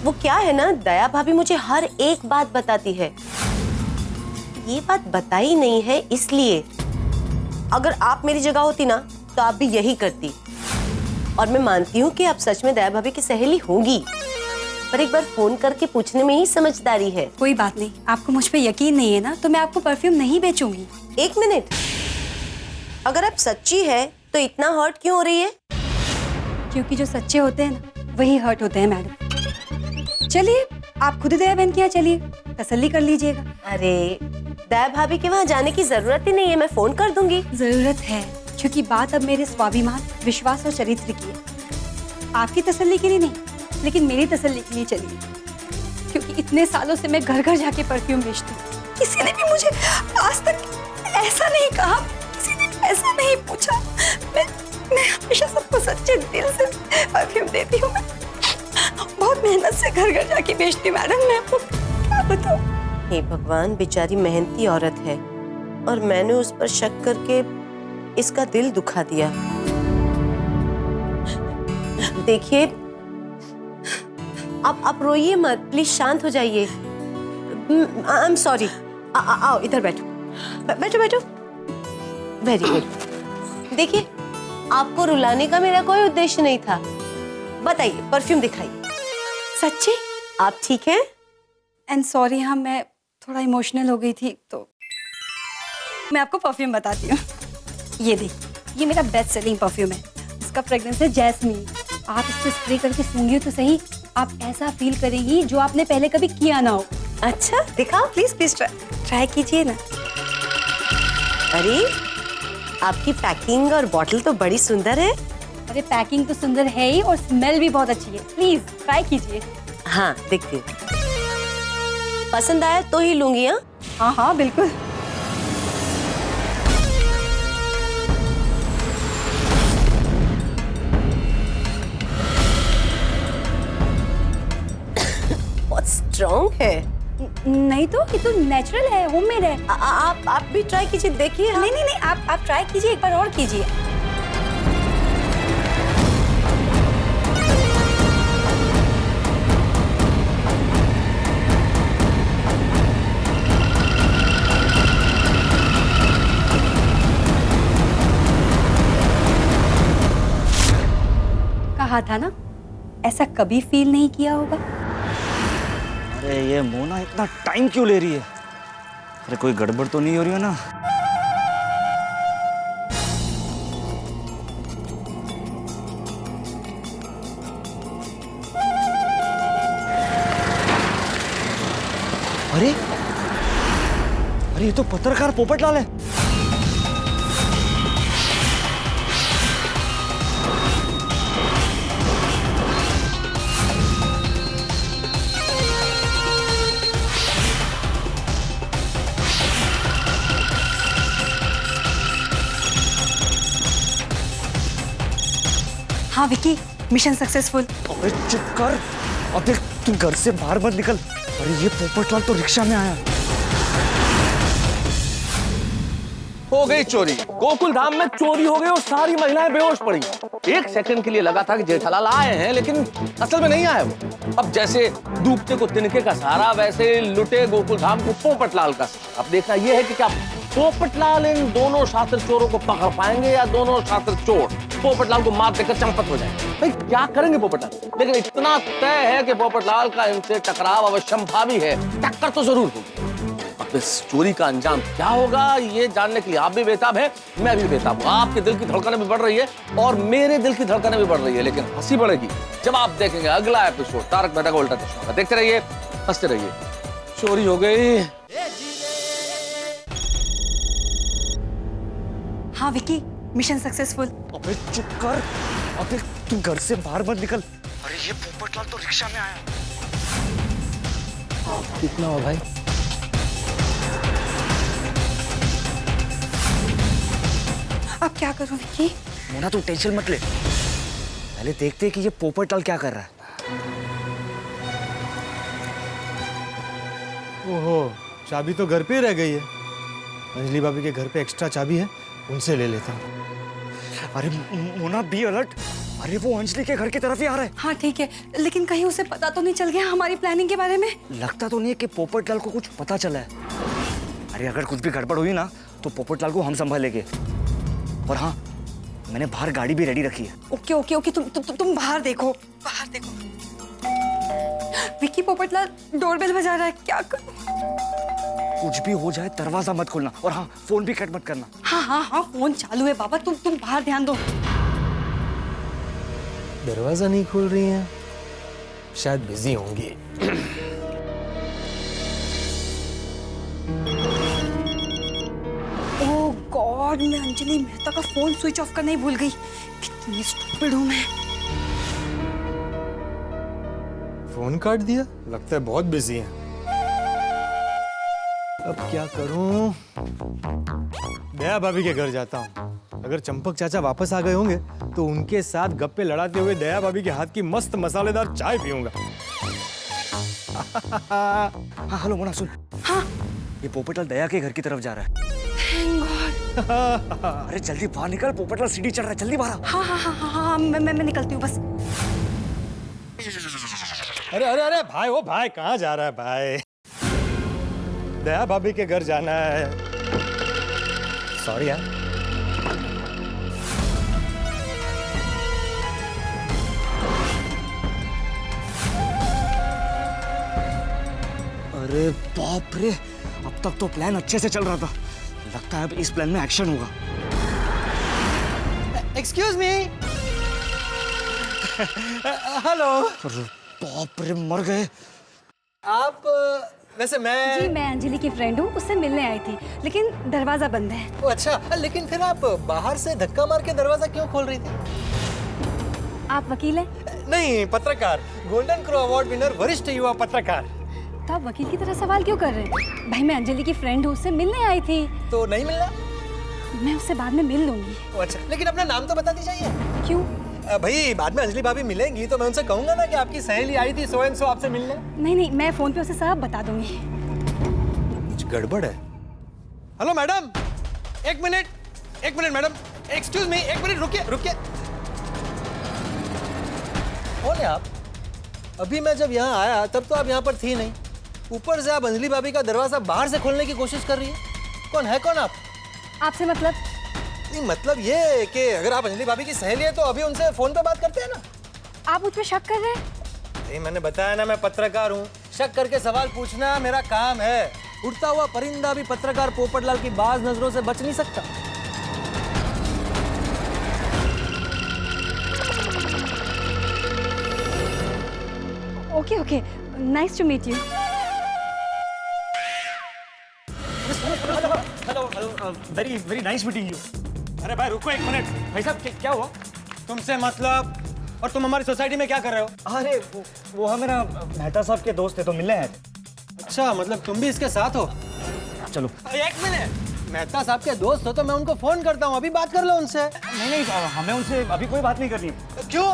वो क्या है ना, दया भाभी मुझे हर एक बात बताती है। ये बात बताई नहीं है इसलिए। अगर आप मेरी जगह होती ना तो आप भी यही करती। और मैं मानती हूँ कि आप सच में दया भाभी की सहेली होंगी, पर एक बार फोन करके पूछने में ही समझदारी है। कोई बात नहीं, आपको मुझ पे यकीन नहीं है ना तो मैं आपको परफ्यूम नहीं बेचूंगी। एक मिनट, अगर आप सच्ची है तो इतना हर्ट क्यों हो रही है? क्योंकि जो सच्चे होते हैं ना वही हर्ट होते हैं मैडम। चलिए आप खुद दया बहन के यहाँ चलिए, तसल्ली कर लीजिएगा। अरे दया भाभी के वहाँ जाने की जरूरत ही नहीं है, मैं फोन कर दूंगी। जरूरत है, क्योंकि बात अब मेरे स्वाभिमान, विश्वास और चरित्र की है। आपकी तसल्ली के लिए नहीं, लेकिन मेरी तसल्ली के लिए चलिए, क्योंकि इतने सालों से मैं घर घर जाके परफ्यूम बेचती हूँ। किसी ने भी मुझे आज तक ऐसा नहीं कहा, किसी ने ऐसा नहीं पूछा। मैं हमेशा सबको सच्चे दिल से परफ्यूम देती हूँ। मैं बहुत मेहनत से घर घर जाके बेचती हूँ मैडम, मैं आपको क्या बताऊँ। हे भगवान, बेचारी मेहनती औरत है और मैंने उस पर शक करके इसका दिल दुखा दिया। देखिए आप रोइए मत, प्लीज शांत हो जाइए। I am sorry. आओ इधर बैठो, बैठो बैठो। Very good. देखिए आपको रुलाने का मेरा कोई उद्देश्य नहीं था। बताइए, परफ्यूम दिखाइए। सच्ची? आप ठीक हैं? एंड सॉरी, हाँ मैं थोड़ा इमोशनल हो गई थी, तो मैं आपको परफ्यूम बताती हूँ। ये देख, ये मेरा बेस्ट सेलिंग परफ्यूम है। इसका फ्रेग्रेंस है जैस्मीन। आप इसको स्प्रे करके सूंघिए तो सही, आप ऐसा फील करेंगी जो आपने पहले कभी किया ना हो। अच्छा दिखाओ, प्लीज प्लीज ट्राई कीजिए ना। अरे आपकी पैकिंग और बॉटल तो बड़ी सुंदर है। अरे पैकिंग तो सुंदर है ही और स्मेल भी बहुत अच्छी है। प्लीज ट्राई कीजिए। हाँ देखती हूँ, पसंद आया तो ही लूंगी। हाँ हाँ बिल्कुल। बहुत स्ट्रॉन्ग है। नहीं तो, ये तो नेचुरल है, होममेड है। आप भी ट्राई कीजिए, देखिए। नहीं नहीं नहीं, आप ट्राई कीजिए, एक बार और कीजिए। कहा था ना, ऐसा कभी फील नहीं किया होगा। अरे ये मोना इतना टाइम क्यों ले रही है? अरे कोई गड़बड़ तो नहीं हो रही है ना? अरे अरे ये तो पत्रकार पोपटलाल है। हाँ विकी, मिशन सक्सेसफुल। अबे चुप कर। अब देख, तू घर से बाहर मत निकल। अरे ये पोपटलाल तो रिक्शा में आया। हो गई चोरी। गोकुल धाम में चोरी हो गई और सारी महिलाएं बेहोश पड़ी। एक सेकंड के लिए लगा था कि जेठालाल आए हैं, लेकिन असल में नहीं आए वो। अब जैसे डूबते को तिनके का सहारा, वैसे लुटे गोकुल धाम को पोपटलाल का सहारा। अब देखना यह है कि क्या पोपटलाल इन दोनों शातिर चोरों को पकड़ पाएंगे या दोनों शातिर चोर पोपटलाल को मार देकर चंपत हो जाए। भाई क्या करेंगे पोपटलाल? लेकिन इतना तय है कि पोपटलाल का इनसे टकराव अवश्यंभावी है, टक्कर तो जरूर होगी। अब इस चोरी का अंजाम क्या होगा ये जानने के लिए आप भी बेताब है, मैं भी बेताब हूँ। आपके दिल की धड़कनें भी बढ़ रही है और मेरे दिल की धड़कनें भी बढ़ रही है, लेकिन हंसी बढ़ेगी जब आप देखेंगे अगला एपिसोड तारक मेहता का उल्टा चश्मा का। देखते रहिए, हंसते रहिए। चोरी हो गई। हाँ विकी, मिशन सक्सेसफुल। अबे चुप कर। अबे तू घर से बाहर मत निकल। अरे ये पोपटलाल तो रिक्शा में आया। कितना हो भाई? अब क्या करूं विकी? मोना तू टेंशन मत ले, पहले देखते हैं कि ये पोपटलाल क्या कर रहा है। ओहो, चाबी तो घर पे ही रह गई है। अंजलि भाभी के घर पे एक्स्ट्रा चाबी है, उनसे ले लेता हूँ। अरे मोना बी अलर्ट। अरे वो अंजलि के घर की तरफ ही आ रहा है। हाँ ठीक है, लेकिन कहीं उसे पता तो नहीं चल गया हमारी प्लानिंग के बारे में? लगता तो नहीं है कि पोपटलाल को कुछ पता चला है। अरे अगर कुछ भी गड़बड़ हुई ना तो पोपटलाल को हम संभालेंगे। और हाँ, मैंने बाहर गाड़ी भी रेडी रखी है। ओके ओके ओके, तुम बाहर देखो, बाहर देखो। विकी, पोपटलाल डोरबेल बजा रहा है, क्या करूं? कुछ भी हो जाए दरवाजा मत खोलना, और हाँ फोन भी कट मत करना। हाँ हाँ हाँ, फोन चालू है बाबा, तुम बाहर ध्यान दो। दरवाजा नहीं खोल रही हैं, शायद बिजी होंगी। ओह गॉड, मैं अंजलि मेहता का फोन स्विच ऑफ करना ही भूल गई। कितनी स्टूपिड हूं मैं। फोन काट दिया, लगता है बहुत बिजी है। अब क्या करूं? दया भाभी के घर जाता हूं। अगर चंपक चाचा वापस आ गए होंगे तो उनके साथ गप्पे लड़ाते हुए दया भाभी के हाथ की मस्त मसालेदार चाय पीऊंगा। हाँ हेलो मोना, सुन। हाँ, ये पोपटलाल दया के घर की तरफ जा रहा है। Thank God. अरे जल्दी बाहर निकल, पोपटलाल सीढ़ी चढ़ रहा है, जल्दी बाहर। हाँ हाँ हाँ हाँ हाँ, मैं निकलती हूँ बस। अरे अरे अरे भाई, वो भाई कहाँ जा रहा है भाई? दया भाभी के घर जाना है। सॉरी यार। अरे बाप रे, अब तक तो प्लान अच्छे से चल रहा था, लगता है अब इस प्लान में एक्शन होगा। Excuse me. हेलो। बाप रे, मर गए। आप वैसे मैं जी, मैं अंजलि की फ्रेंड हूँ, उससे मिलने आई थी, लेकिन दरवाजा बंद है। ओ अच्छा, लेकिन फिर आप बाहर से धक्का मार के दरवाजा क्यों खोल रही थी? आप वकील हैं? नहीं, पत्रकार, गोल्डन क्रो अवार्ड विनर, वरिष्ठ युवा पत्रकार। तो आप वकील की तरह सवाल क्यों कर रहे हैं? भाई मैं अंजलि की फ्रेंड हूँ, उससे मिलने आई थी। तो नहीं मिलना? मैं उससे बाद में मिल लूंगी। ओ अच्छा, लेकिन अपना नाम तो बता दीजिए। क्यों? भाई बाद में अंजलि भाभी मिलेंगी तो मैं उनसे कहूंगा ना कि आपकी सहेली आई थी सो एंड सो आपसे मिलने। नहीं नहीं, मैं फोन पे उसे सब बता दूंगी। कुछ गड़बड़ है। हेलो मैडम, एक मिनट मैडम, एक्सक्यूज मी, एक मिनट रुकिए। कौन है आप? अभी मैं जब यहाँ आया तब तो आप यहाँ पर थी नहीं। ऊपर से आप अंजलि भाभी का दरवाजा बाहर से खोलने की कोशिश कर रही है। कौन आप? आपसे मतलब? नहीं, मतलब ये कि अगर आप अंजलि भाभी की सहेली है तो अभी उनसे फोन पे बात करते हैं ना। आप मुझ पे शक कर रहे हैं? नहीं, मैंने बताया ना, मैं पत्रकार हूँ, शक करके सवाल पूछना मेरा काम है। उड़ता हुआ परिंदा भी पत्रकार पोपटलाल की बाज नजरों से बच नहीं सकता। Okay, nice to meet you. Hello, very nice meeting you. अरे भाई रुको एक मिनट। भाई साहब क्या हुआ? तुमसे मतलब? और तुम हमारी सोसाइटी में क्या कर रहे हो? अरे वो हम मेरा मेहता साहब के दोस्त थे तो मिलने आए थे। अच्छा, मतलब तुम भी इसके साथ हो? चलो। एक मिनट, मेहता साहब के दोस्त हो तो मैं उनको फोन करता हूँ, अभी बात कर लो उनसे। नहीं हमें उनसे अभी कोई बात नहीं करनी। क्यों?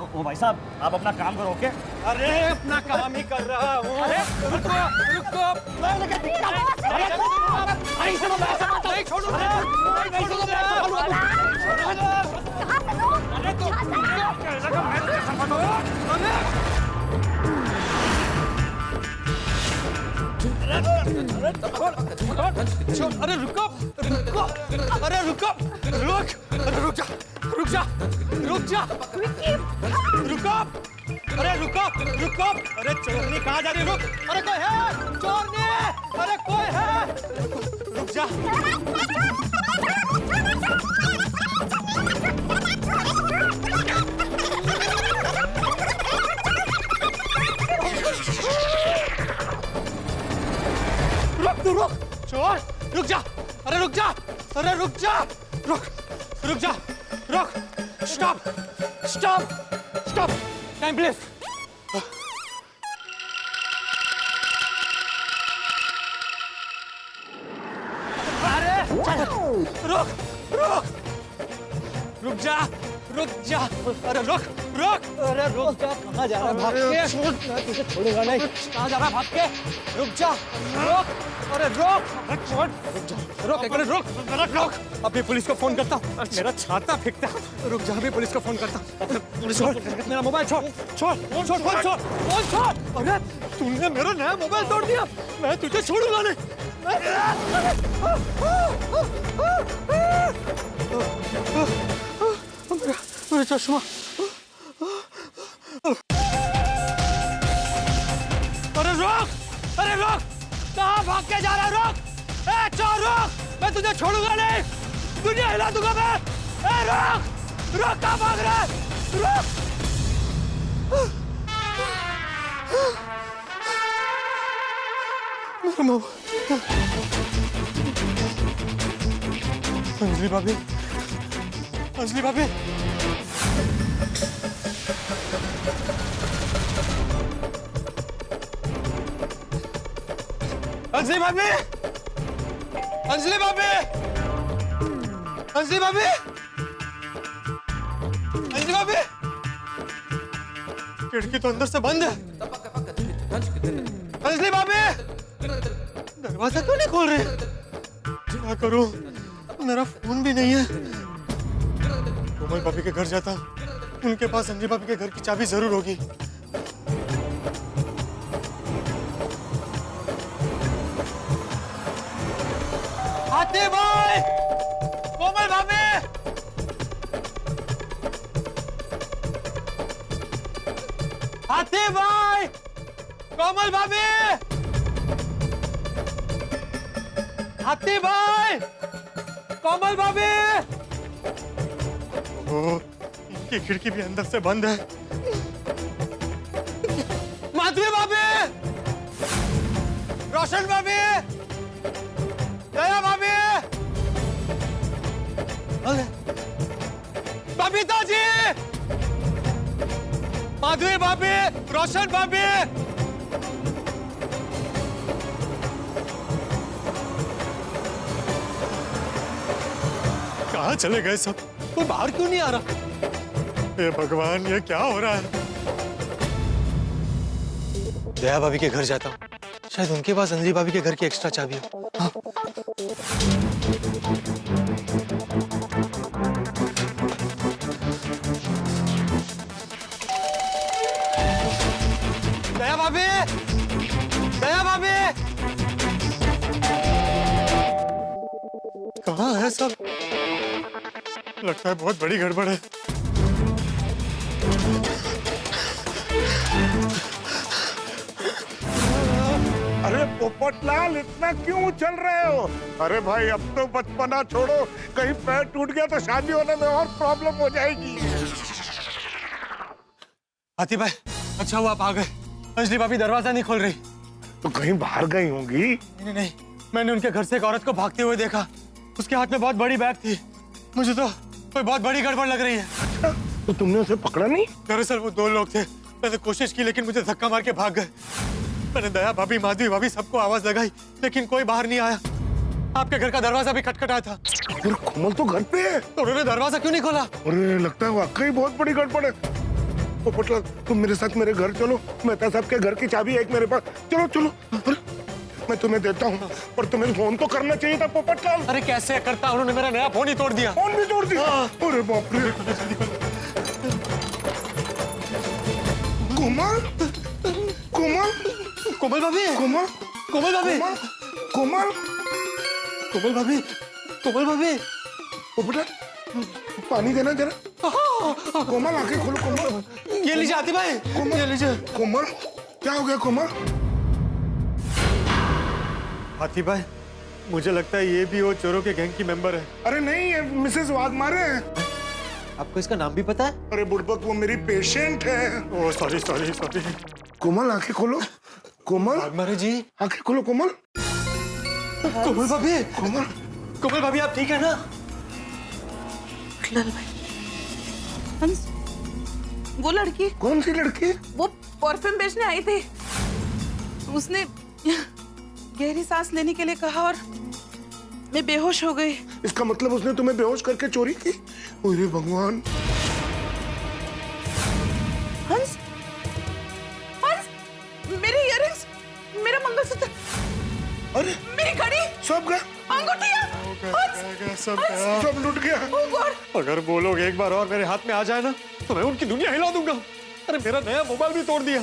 ओ भाई साहब, आप अपना काम करो, ओके? अरे अपना काम ही कर रहा हूँ। अरे रुको रुको, अरे रुको रुको, अरे रुको, रुक, अरे रुक जा, रुक जा, रुक जा, रुको, अरे रुको रुको, अरे चोरनी कहाँ जा रही? रुक, अरे कोई है? चोरनी, अरे कोई है? रुक जा। रुक तू, रुक, चोर, रुक जा, अरे रुक जा, अरे रुक जा, रुक, रुक जा, रुक, stop, stop, stop, time please. अरे रुक, रुक, रुक जा, रुक जा, अरे रुक, रुक, अरे रुक जा, कहाँ जा रहा है भाग के? मैं तुझे छोड़ूंगा नहीं। कहाँ जा रहा है भाग के? रुक जा, रुक, अरे रुक, रुक जा, रुक, अरे रुक, रुक, अभी पुलिस को फोन करता हूँ। मेरा छाता फेंकता है। रुक जा, अभी पुलिस को फोन करता हूँ। पुलिस को मेरा मोबाइल छोड़, छोड़, छोड़, फोन छोड़, फोन छोड़। अरे तूने मेरा नया मोबाइल तोड़ दिया, मैं तुझे छोड़ूंगा नहीं। मेरा चश्मा। अरे रुक, अरे रुक, कहाँ भाग के जा रहा है? रुक, ए चोर रुक, मैं तुझे छोड़ूंगा नहीं, दुनिया हिला दूंगा मैं। ए रुक, रुक, कहाँ भाग रहा है? रुक। मेरा मोबाइल। अंजलि भाभी, अंजलि भाभी, अंजलि भाभी, अंजलि भाभी, अंजलि भाभी, अंजलि भाभी, खिड़की तो अंदर से बंद है। अंजलि भाभी, दरवाजा क्यों नहीं खोल रही? क्या करूं? मेरा फोन भी नहीं है। कोमल भाभी के घर जाता हूं, उनके पास अंजलि भाभी के घर की चाबी जरूर होगी। हाथी भाई, कोमल भाभी, हाथी भाई, कोमल भाभी, हाथी भाई, कोमल भाभी। ओह, इनकी खिड़की भी अंदर से बंद है। माधवी भाभी, रोशन भाभी, दया भाभी, बबीता जी, माधवी भाभी, रोशन भाभी। कहाँ चले गए सब? कोई बाहर क्यों नहीं आ रहा? हे भगवान, ये क्या हो रहा है? दया भाभी के घर जाता हूँ, शायद उनके पास अंजलि भाभी के घर की एक्स्ट्रा चाबी हो। हाँ। दया भाभी, दया भाभी, कहाँ है सब? लगता है बहुत बड़ी गड़बड़ है। अरे पोपटलाल, इतना क्यों उछल रहे हो? अरे भाई, अब तो बचपना छोड़ो, कहीं पैर टूट गया तो शादी होने में और प्रॉब्लम हो जाएगी। हाथी भाई, अच्छा हुआ आप आ गए। अंजलि भाभी दरवाजा नहीं खोल रही। तो कहीं बाहर गई होंगी। नहीं नहीं, मैंने उनके घर से एक औरत को भागते हुए देखा। उसके हाथ में बहुत बड़ी बैग थी। मुझे तो कोई बहुत बड़ी गड़बड़ लग रही है। अच्छा, तो तुमने उसे पकड़ा नहीं? दरअसल वो दो लोग थे, मैंने कोशिश की लेकिन मुझे धक्का मार के भाग गए। मैंने दया भाभी, माधवी भाभी सबको आवाज लगाई लेकिन कोई बाहर नहीं आया। आपके घर का दरवाजा भी खटखटाया था। और कोमल तो घर पे है। तो उन्होंने दरवाजा क्यों नहीं खोला? अरे लगता है वाकई बहुत बड़ी गड़बड़ है। पोपटलाल तुम मेरे साथ मेरे घर चलो, मेहता साहब के घर की चाबी है एक मेरे पास। चलो चलो, अरे मैं तुम्हें देता हूँ, पर तुम्हें फोन तो करना चाहिए था पोपटलाल। अरे कैसे करता, उन्होंने मेरा नया फोन ही तोड़ दिया। फोन भी तोड़ दिया? अरे बाप रे। कोमल कोमल कोमल भाभी, कोमल कोमल भाभी, कोमल कोमल भाभी, कोमल भाभी। पोपटलाल पानी देना जरा। कोमल आंखें खोलो कोमल। ये लीजिए आती भाई, ये लीजिए। कोमल क्या हो गया कोमल? हाथी भाई मुझे लगता है ये भी वो चोरों के गैंग की मेंबर है। अरे नहीं, ये मिसेस वाघमारे हैं। आपको इसका नाम भी पता है? अरे बुड़बक वो मेरी पेशेंट है। Oh sorry sorry sorry. Komal आंखें खोलो। कोमल वाघमारे जी आंखें खोलो। कोमल कोमल भाभी, कोमल कोमल भाभी आप ठीक है ना? हंस, वो लड़की। कौन सी लड़की? वो परफ्यूम बेचने आई थी, उसने गहरी सांस लेने के लिए कहा और मैं बेहोश हो गई। इसका मतलब उसने तुम्हें बेहोश करके चोरी की? अरे भगवान। हंस, हंस, मेरे इयररिंग्स, मेरा मंगलसूत्र, अरे मेरी घड़ी, सब गया, अंगूठियां, सब लुट गया। अगर वो लोग एक बार और मेरे हाथ में आ जाए ना तो मैं उनकी दुनिया हिला दूंगा। अरे मेरा नया मोबाइल भी तोड़ दिया।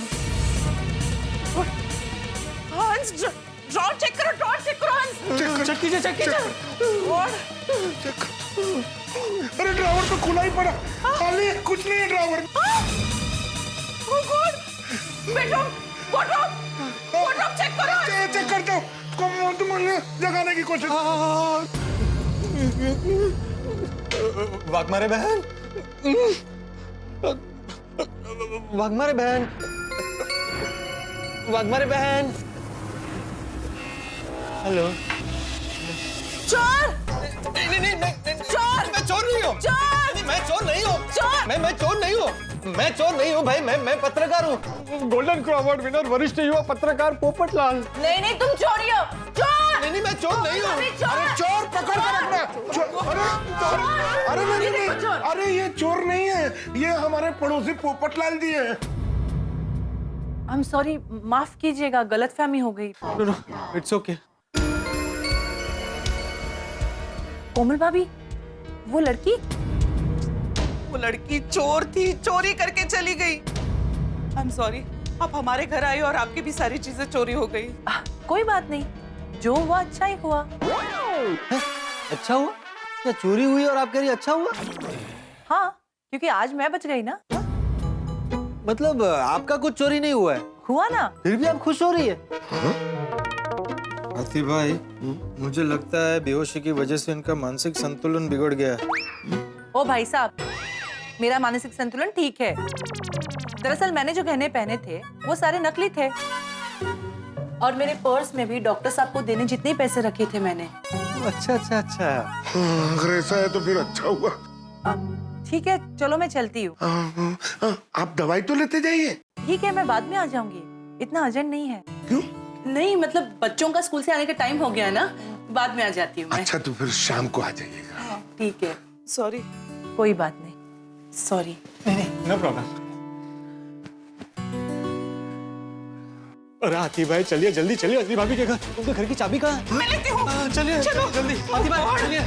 हंस, ड्रॉर चेक करो, ड्रॉर चेक करो हंस। चेक कीजिए, चेक कीजिए। और अरे ड्राइवर तो खुला ही पड़ा, खाली है, कुछ नहीं है ड्राइवर। ओह गॉड, बेडरूम, वार्डरोब चेक करो। चेक करता हूँ। तुमने जगाने की कोशिश। वाघमारे बहन, वाघमारे बहन, वाघमारे बहन। हेलो। चोर! नहीं नहीं नहीं, चोर! मैं चोर नहीं हूँ। चोर! नहीं, मैं चोर नहीं हूँ। चोर! मैं चोर नहीं हूँ। मैं चोर नहीं हूँ भाई, मैं पत्रकार हूँ। गोल्डन क्रॉ अवार्ड विनर वरिष्ठ युवा पत्रकार पोपटलाल। नहीं नहीं, तुम चोरी हो। चोर! नहीं नहीं, मैं चोर नहीं हूँ। अरे चोर पकड़ कर रखना। अरे नहीं नहीं, अरे ये चोर नहीं है, ये हमारे पड़ोसी पोपटलाल जी है। आई एम सॉरी, माफ कीजिएगा, गलतफहमी हो गई। No no, it's okay. Komal भाभी, वो लड़की? वो लड़की चोर थी, चोरी करके चली गई। आई एम सॉरी, आप हमारे घर आए और आपकी भी सारी चीजें चोरी हो गई। कोई बात नहीं, जो हुआ अच्छा ही हुआ। अच्छा हुआ? क्या चोरी हुई और आप कह रही अच्छा हुआ? हाँ, क्योंकि आज मैं बच गई ना। मतलब आपका कुछ चोरी नहीं हुआ है? हुआ ना। फिर भी आप खुश हो रही है? हाथी भाई, मुझे लगता है बेहोशी की वजह से इनका मानसिक संतुलन बिगड़ गया है। ओ भाई साहब, मेरा मानसिक संतुलन ठीक है। दरअसल मैंने जो गहने पहने थे वो सारे नकली थे, और मेरे पर्स में भी डॉक्टर साहब को देने जितने पैसे रखे थे मैंने। अच्छा अच्छा अच्छा। अगर ऐसा है तो फिर अच्छा हुआ। ठीक है, चलो मैं चलती हूँ। आप दवाई तो लेते जाइए। ठीक है, मैं बाद में आ जाऊंगी, इतना अर्जेंट नहीं है। क्यों? नहीं मतलब बच्चों का स्कूल से आने का टाइम हो गया है ना, बाद में आ जाती हूँ मैं। अच्छा तो फिर शाम को आ जाइएगा। ठीक है। सॉरी। कोई बात नहीं, सॉरी। No problem. अरे हाथी भाई चलिए, जल्दी चलिए, अंजलि भाभी के घर। उनके घर की चाबी कहाँ है? मैं लेती हूँ। चलिए चलो जल्दी, हाथी भाई चलिए।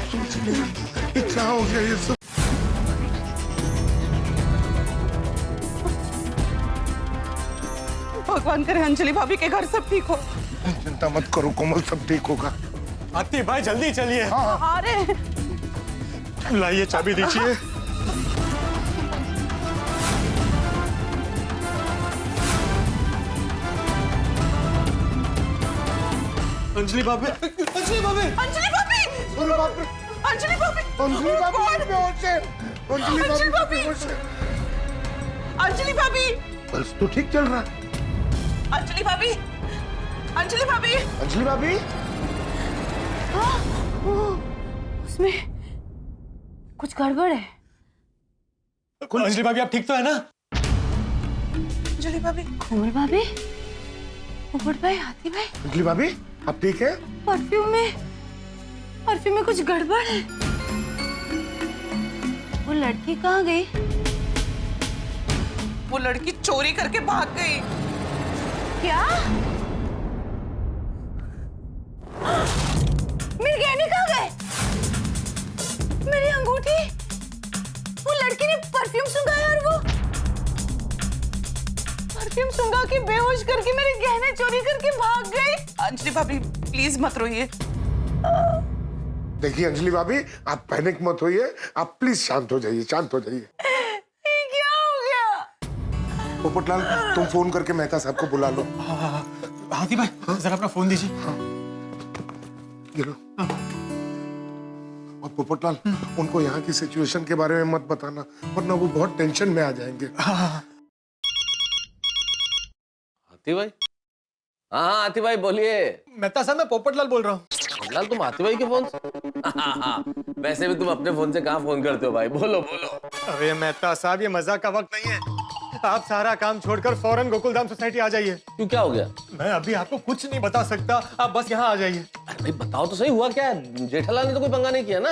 क्या हो गया ये सब? भगवान करे अंजलि भाभी के घर सब ठीक हो। चिंता मत करो कोमल, सब ठीक होगा। हाथी भाई जल्दी चलिए। अरे लाइए चाबी दीजिए। अंजलि भाभी, अंजलि भाभी, अंजलि भाभी, अरे बाप रे, अंजलि भाभी, अंजलि भाभी बेहोश है। अंजलि भाभी बेहोश है। अंजलि भाभी, बस तो ठीक चल रहा है। अंजलि भाभी, अंजलि भाभी, अंजलि भाभी, उसमें कुछ गड़बड़ है। अंजलि भाभी आप ठीक तो है ना? अंजलि भाभी, कोमल भाभी, पोपट भाई, हाथी भाई, अंजलि भाभी आप ठीक है? परफ्यूम में परफ्यूम में कुछ गड़बड़ है। वो लड़की कहाँ गई? वो लड़की चोरी करके भाग गई। क्या? मेरे गहने कहाँ गए? मेरी अंगूठी? वो लड़की ने परफ्यूम सुंघाया और वो परफ्यूम सुंघा के बेहोश करके मेरे गहने चोरी करके भाग गई। अंजलि भाभी प्लीज मत रोइए। देखिए अंजलि भाभी, आप पैनिक मत होइए, आप प्लीज शांत हो जाइए, शांत हो जाइए। क्या हो गया? पोपटलाल, तुम फोन करके मेहता साहब को बुला लो। हाथी भाई जरा अपना फोन दीजिए। ये लो। और पोपटलाल, उनको यहाँ की सिचुएशन के बारे में मत बताना, वरना वो बहुत टेंशन में आ जाएंगे। हाथी भाई? हाँ हाथी भाई बोलिए। मेहता साहब, मैं पोपटलाल बोल रहा हूँ। लाल, तुम हाथी भाई के फोन से? वैसे भी तुम अपने फोन से कहाँ फोन करते हो भाई, बोलो बोलो। अरे मेहता साहब, ये मजाक का वक्त नहीं है। आप सारा काम छोड़कर फौरन गोकुलधाम सोसाइटी आ जाइए। क्यों, क्या हो गया? मैं अभी आपको कुछ नहीं बता सकता, आप बस यहाँ आ जाइए। अरे भाई बताओ तो सही, हुआ क्या है? जेठालाल ने तो कोई पंगा नहीं किया ना?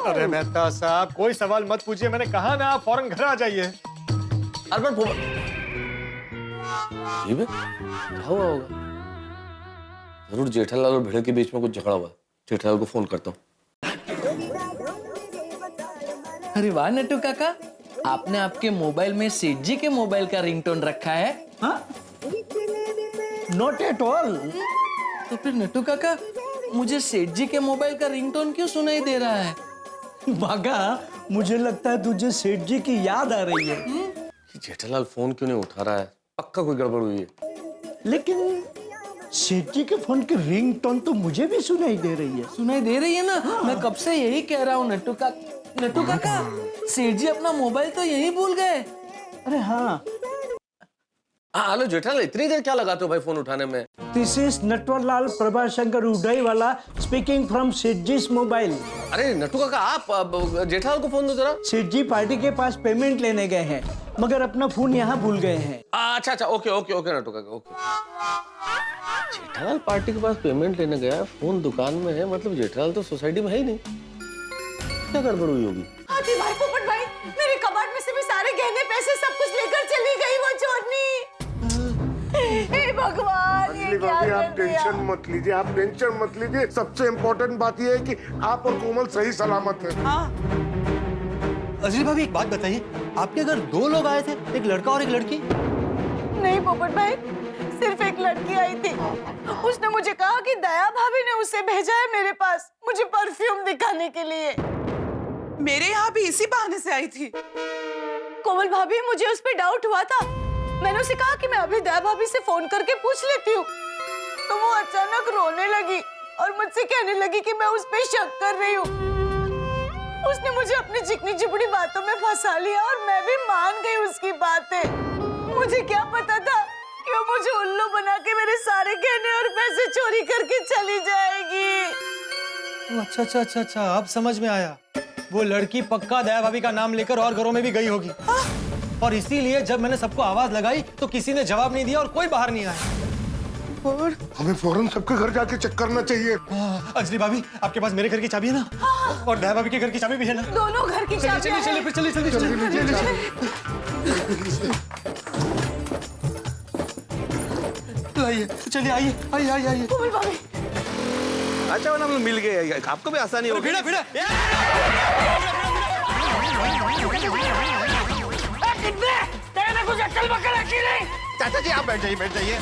अरे मेहता साहब, कोई सवाल मत पूछिए, मैंने कहा ना, आप फौरन घर आ जाइए। अरे पर क्या हुआ होगा? जरूर जेठालाल और भिड़े के बीच में कुछ झगड़ा हुआ। जेठालाल को फोन करता हूँ। अरे वाह नट्टू काका, आपने आपके मोबाइल में सेठ जी के मोबाइल का रिंगटोन रखा है? Not at all. तो फिर नट्टू काका, मुझे सेठ जी के मोबाइल का रिंगटोन क्यों सुनाई दे रहा है? भागा, मुझे लगता है तुझे सेठ जी की याद आ रही है। जेठालाल फोन क्यों नहीं उठा रहा है? पक्का कोई गड़बड़ हुई है। लेकिन सेठ जी के फोन की रिंगटोन तो मुझे भी सुनाई दे रही है। सुनाई दे रही है ना? मैं कब से यही कह रहा हूँ नट्टू काका, सेठ जी अपना मोबाइल तो यही भूल गए। अरे हाँ। हेलो जेठालाल, इतनी देर क्या लगाते हो भाई फोन उठाने में? This is Natwarlal Prabhashankar Udaywala speaking from Seth ji mobile. अरे नट्टू काका, आप जेठालाल को फोन दो जरा। सेठ जी पार्टी के पास पेमेंट लेने गए हैं, मगर अपना फोन यहाँ भूल गए हैं। अच्छा अच्छा, ओके ओके ओके नट्टू काका, ओके। जेठालाल पार्टी के पास पेमेंट लेने गया, फोन दुकान में है, मतलब जेठालाल तो सोसाइटी में है ही नहीं। क्या गड़बड़ हुई होगी? हाथी भाई, पोपट भाई, मेरे कबाड़ में से भी सारे गहने पैसे सब कुछ लेकर चली गई वो चोरनी। हे भगवान, ये क्या कर दिया? आप टेंशन मत लीजिए, आप टेंशन मत लीजिए। सबसे इम्पोर्टेंट बात यह है कि आप और कोमल सही सलामत है। हाँ। अंजलि भाभी, एक बात बताइए, आपके घर दो लोग आए थे, एक लड़का और एक लड़की? नहीं पोपट भाई, सिर्फ एक लड़की आई थी। उसने मुझे कहा कि दया भाभी ने उसे भेजा है मेरे पास मुझे परफ्यूम दिखाने के लिए। मेरे यहाँ भी इसी बहाने से आई थी। कोमल भाभी, मुझे उस पर डाउट हुआ था। मैंने उसे कहा कि मैं अभी दया भाभी से फोन करके पूछ लेती हूँ, तो वो अचानक रोने लगी और मुझसे कहने लगी कि मैं उस पर शक कर रही हूँ। उसने मुझे अपनी चिकनी चिपड़ी बातों में फंसा लिया और मैं भी मान गई उसकी बातें। मुझे क्या पता था कि वो मुझे उल्लू बना के मेरे सारे गहने और पैसे चोरी करके चली जाएगी। अच्छा अच्छा अच्छा अच्छा, अब समझ में आया। वो लड़की पक्का दया भाभी का नाम लेकर और घरों में भी गई होगी। और इसीलिए जब मैंने सबको आवाज लगाई तो किसी ने जवाब नहीं दिया और कोई बाहर नहीं आया। और हमें फौरन सबके घर जाके चेक करना चाहिए। अंजलि भाभी, आपके पास मेरे घर की चाबी है ना? और दया भाभी के घर की चाबी भी है ना? दोनों घर की चाबी। चलिए चलिए चलिए चलिए लाइए, चलिए आइए आइए आइए आइए। कोमल भाभी, अच्छा हम लोग मिल गए, आपको भी आसानी होगी। भिड़ा भिड़ा। चाचा जी आप बैठ जाइए, बैठ जाइए।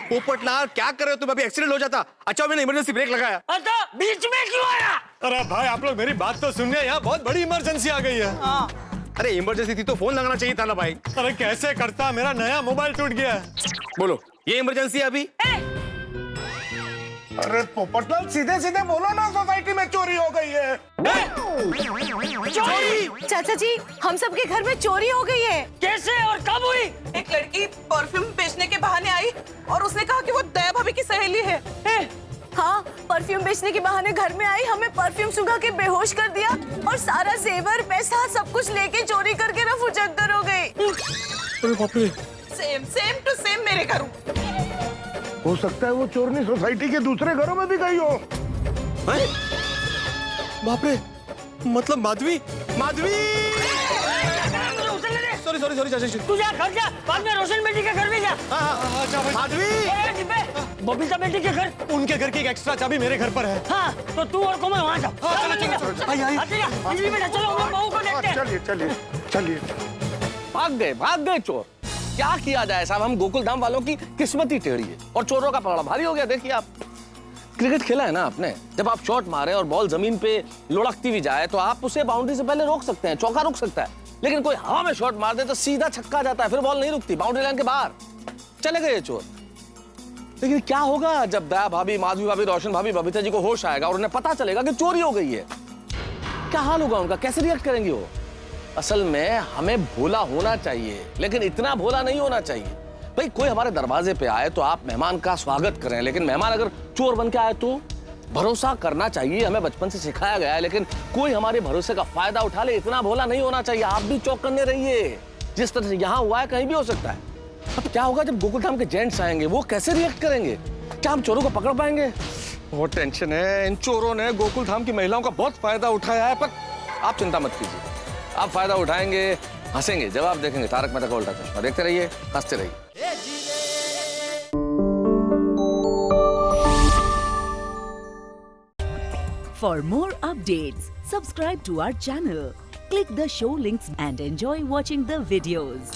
पोपटलाल, क्या कर रहे हो तुम? अभी एक्सीडेंट हो जाता। अच्छा मैंने इमरजेंसी ब्रेक लगाया। अच्छा, बीच में क्यों आया? अरे भाई, आप लोग मेरी बात तो सुनिए, यहाँ बहुत बड़ी इमरजेंसी आ गई है। हाँ। अरे इमरजेंसी थी तो फोन लगाना चाहिए था ना भाई। अरे कैसे करता, मेरा नया मोबाइल टूट गया है। बोलो, ये इमरजेंसी है अभी? अरे पोपटलाल, सीधे सीधे बोलो ना, सोसाइटी में चोरी हो गई है। चोरी? चाचा जी, हम सबके घर में चोरी हो गई है। कैसे और कब हुई? एक लड़की परफ्यूम बेचने के बहाने आई और उसने कहा कि वो दया भाभी की सहेली है। हाँ, परफ्यूम बेचने के बहाने घर में आई, हमें परफ्यूम सुंघा के बेहोश कर दिया और सारा जेवर पैसा सब कुछ लेके चोरी करके रफू चक्कर हो गई। अरे बाप रे। सेम टू सेम मेरे घर। हो सकता है वो चोरनी सोसाइटी के दूसरे घरों में भी गई हो। बाप रे, मतलब Madhavi, Madhavi! Sorry sorry sorry चाचा जी। तू जा घर जा, बाद में रोशन बेटी के घर भी जा। माधवी! बबीता बेटी के घर, उनके घर की एक एक्स्ट्रा चाबी मेरे घर पर है। हाँ, तो तू और कोमल वहाँ जाओ। आइए। अंजलि बेटा चलो, हम लोग बहू को देखते हैं। चलिए चलिए चलिए। भाग गए चोर। क्या किया जाए साहब, हम गोकुल धाम वालों की किस्मत ही टेढ़ी है और चोरों का पकड़ा भारी हो गया। देखिए आप क्रिकेट खेला है ना आपने, जब आप शॉट मारे और बॉल जमीन पे लुढ़कती भी जाए तो आप उसे बाउंड्री से पहले रोक सकते हैं, चौका रुक सकता है। लेकिन कोई हवा में शॉट मार दे तो सीधा छक्का जाता है, फिर बॉल नहीं रुकती, बाउंड्री लाइन के बाहर चले गए चोर। लेकिन क्या होगा जब दया भाभी, माधवी भाभी, रोशन भाभी, बबीता जी को होश आएगा और उन्हें पता चलेगा कि चोरी हो गई है? क्या हाल होगा उनका, कैसे रिएक्ट करेंगे वो? असल में हमें भोला होना चाहिए, लेकिन इतना भोला नहीं होना चाहिए। भाई कोई हमारे दरवाजे पे आए तो आप मेहमान का स्वागत करें, लेकिन मेहमान अगर चोर बन के आए तो भरोसा करना चाहिए, हमें बचपन से सिखाया गया है। लेकिन कोई हमारे भरोसे का फायदा उठा ले, इतना भोला नहीं होना चाहिए। आप भी चौकन्ने रहिए, जिस तरह से यहाँ हुआ है कहीं भी हो सकता है। अब क्या होगा जब गोकुलधाम के जेंट्स आएंगे, वो कैसे रिएक्ट करेंगे? क्या हम चोरों को पकड़ पाएंगे? बहुत टेंशन है। इन चोरों ने गोकुलधाम की महिलाओं का बहुत फायदा उठाया है, पर आप चिंता मत कीजिए, आप फायदा उठाएंगे, हंसेंगे जब आप देखेंगे तारक मेहता का उल्टा चश्मा। देखते रहिए, हंसते रहिए। For more updates, subscribe to our channel, click the show links and enjoy watching the videos.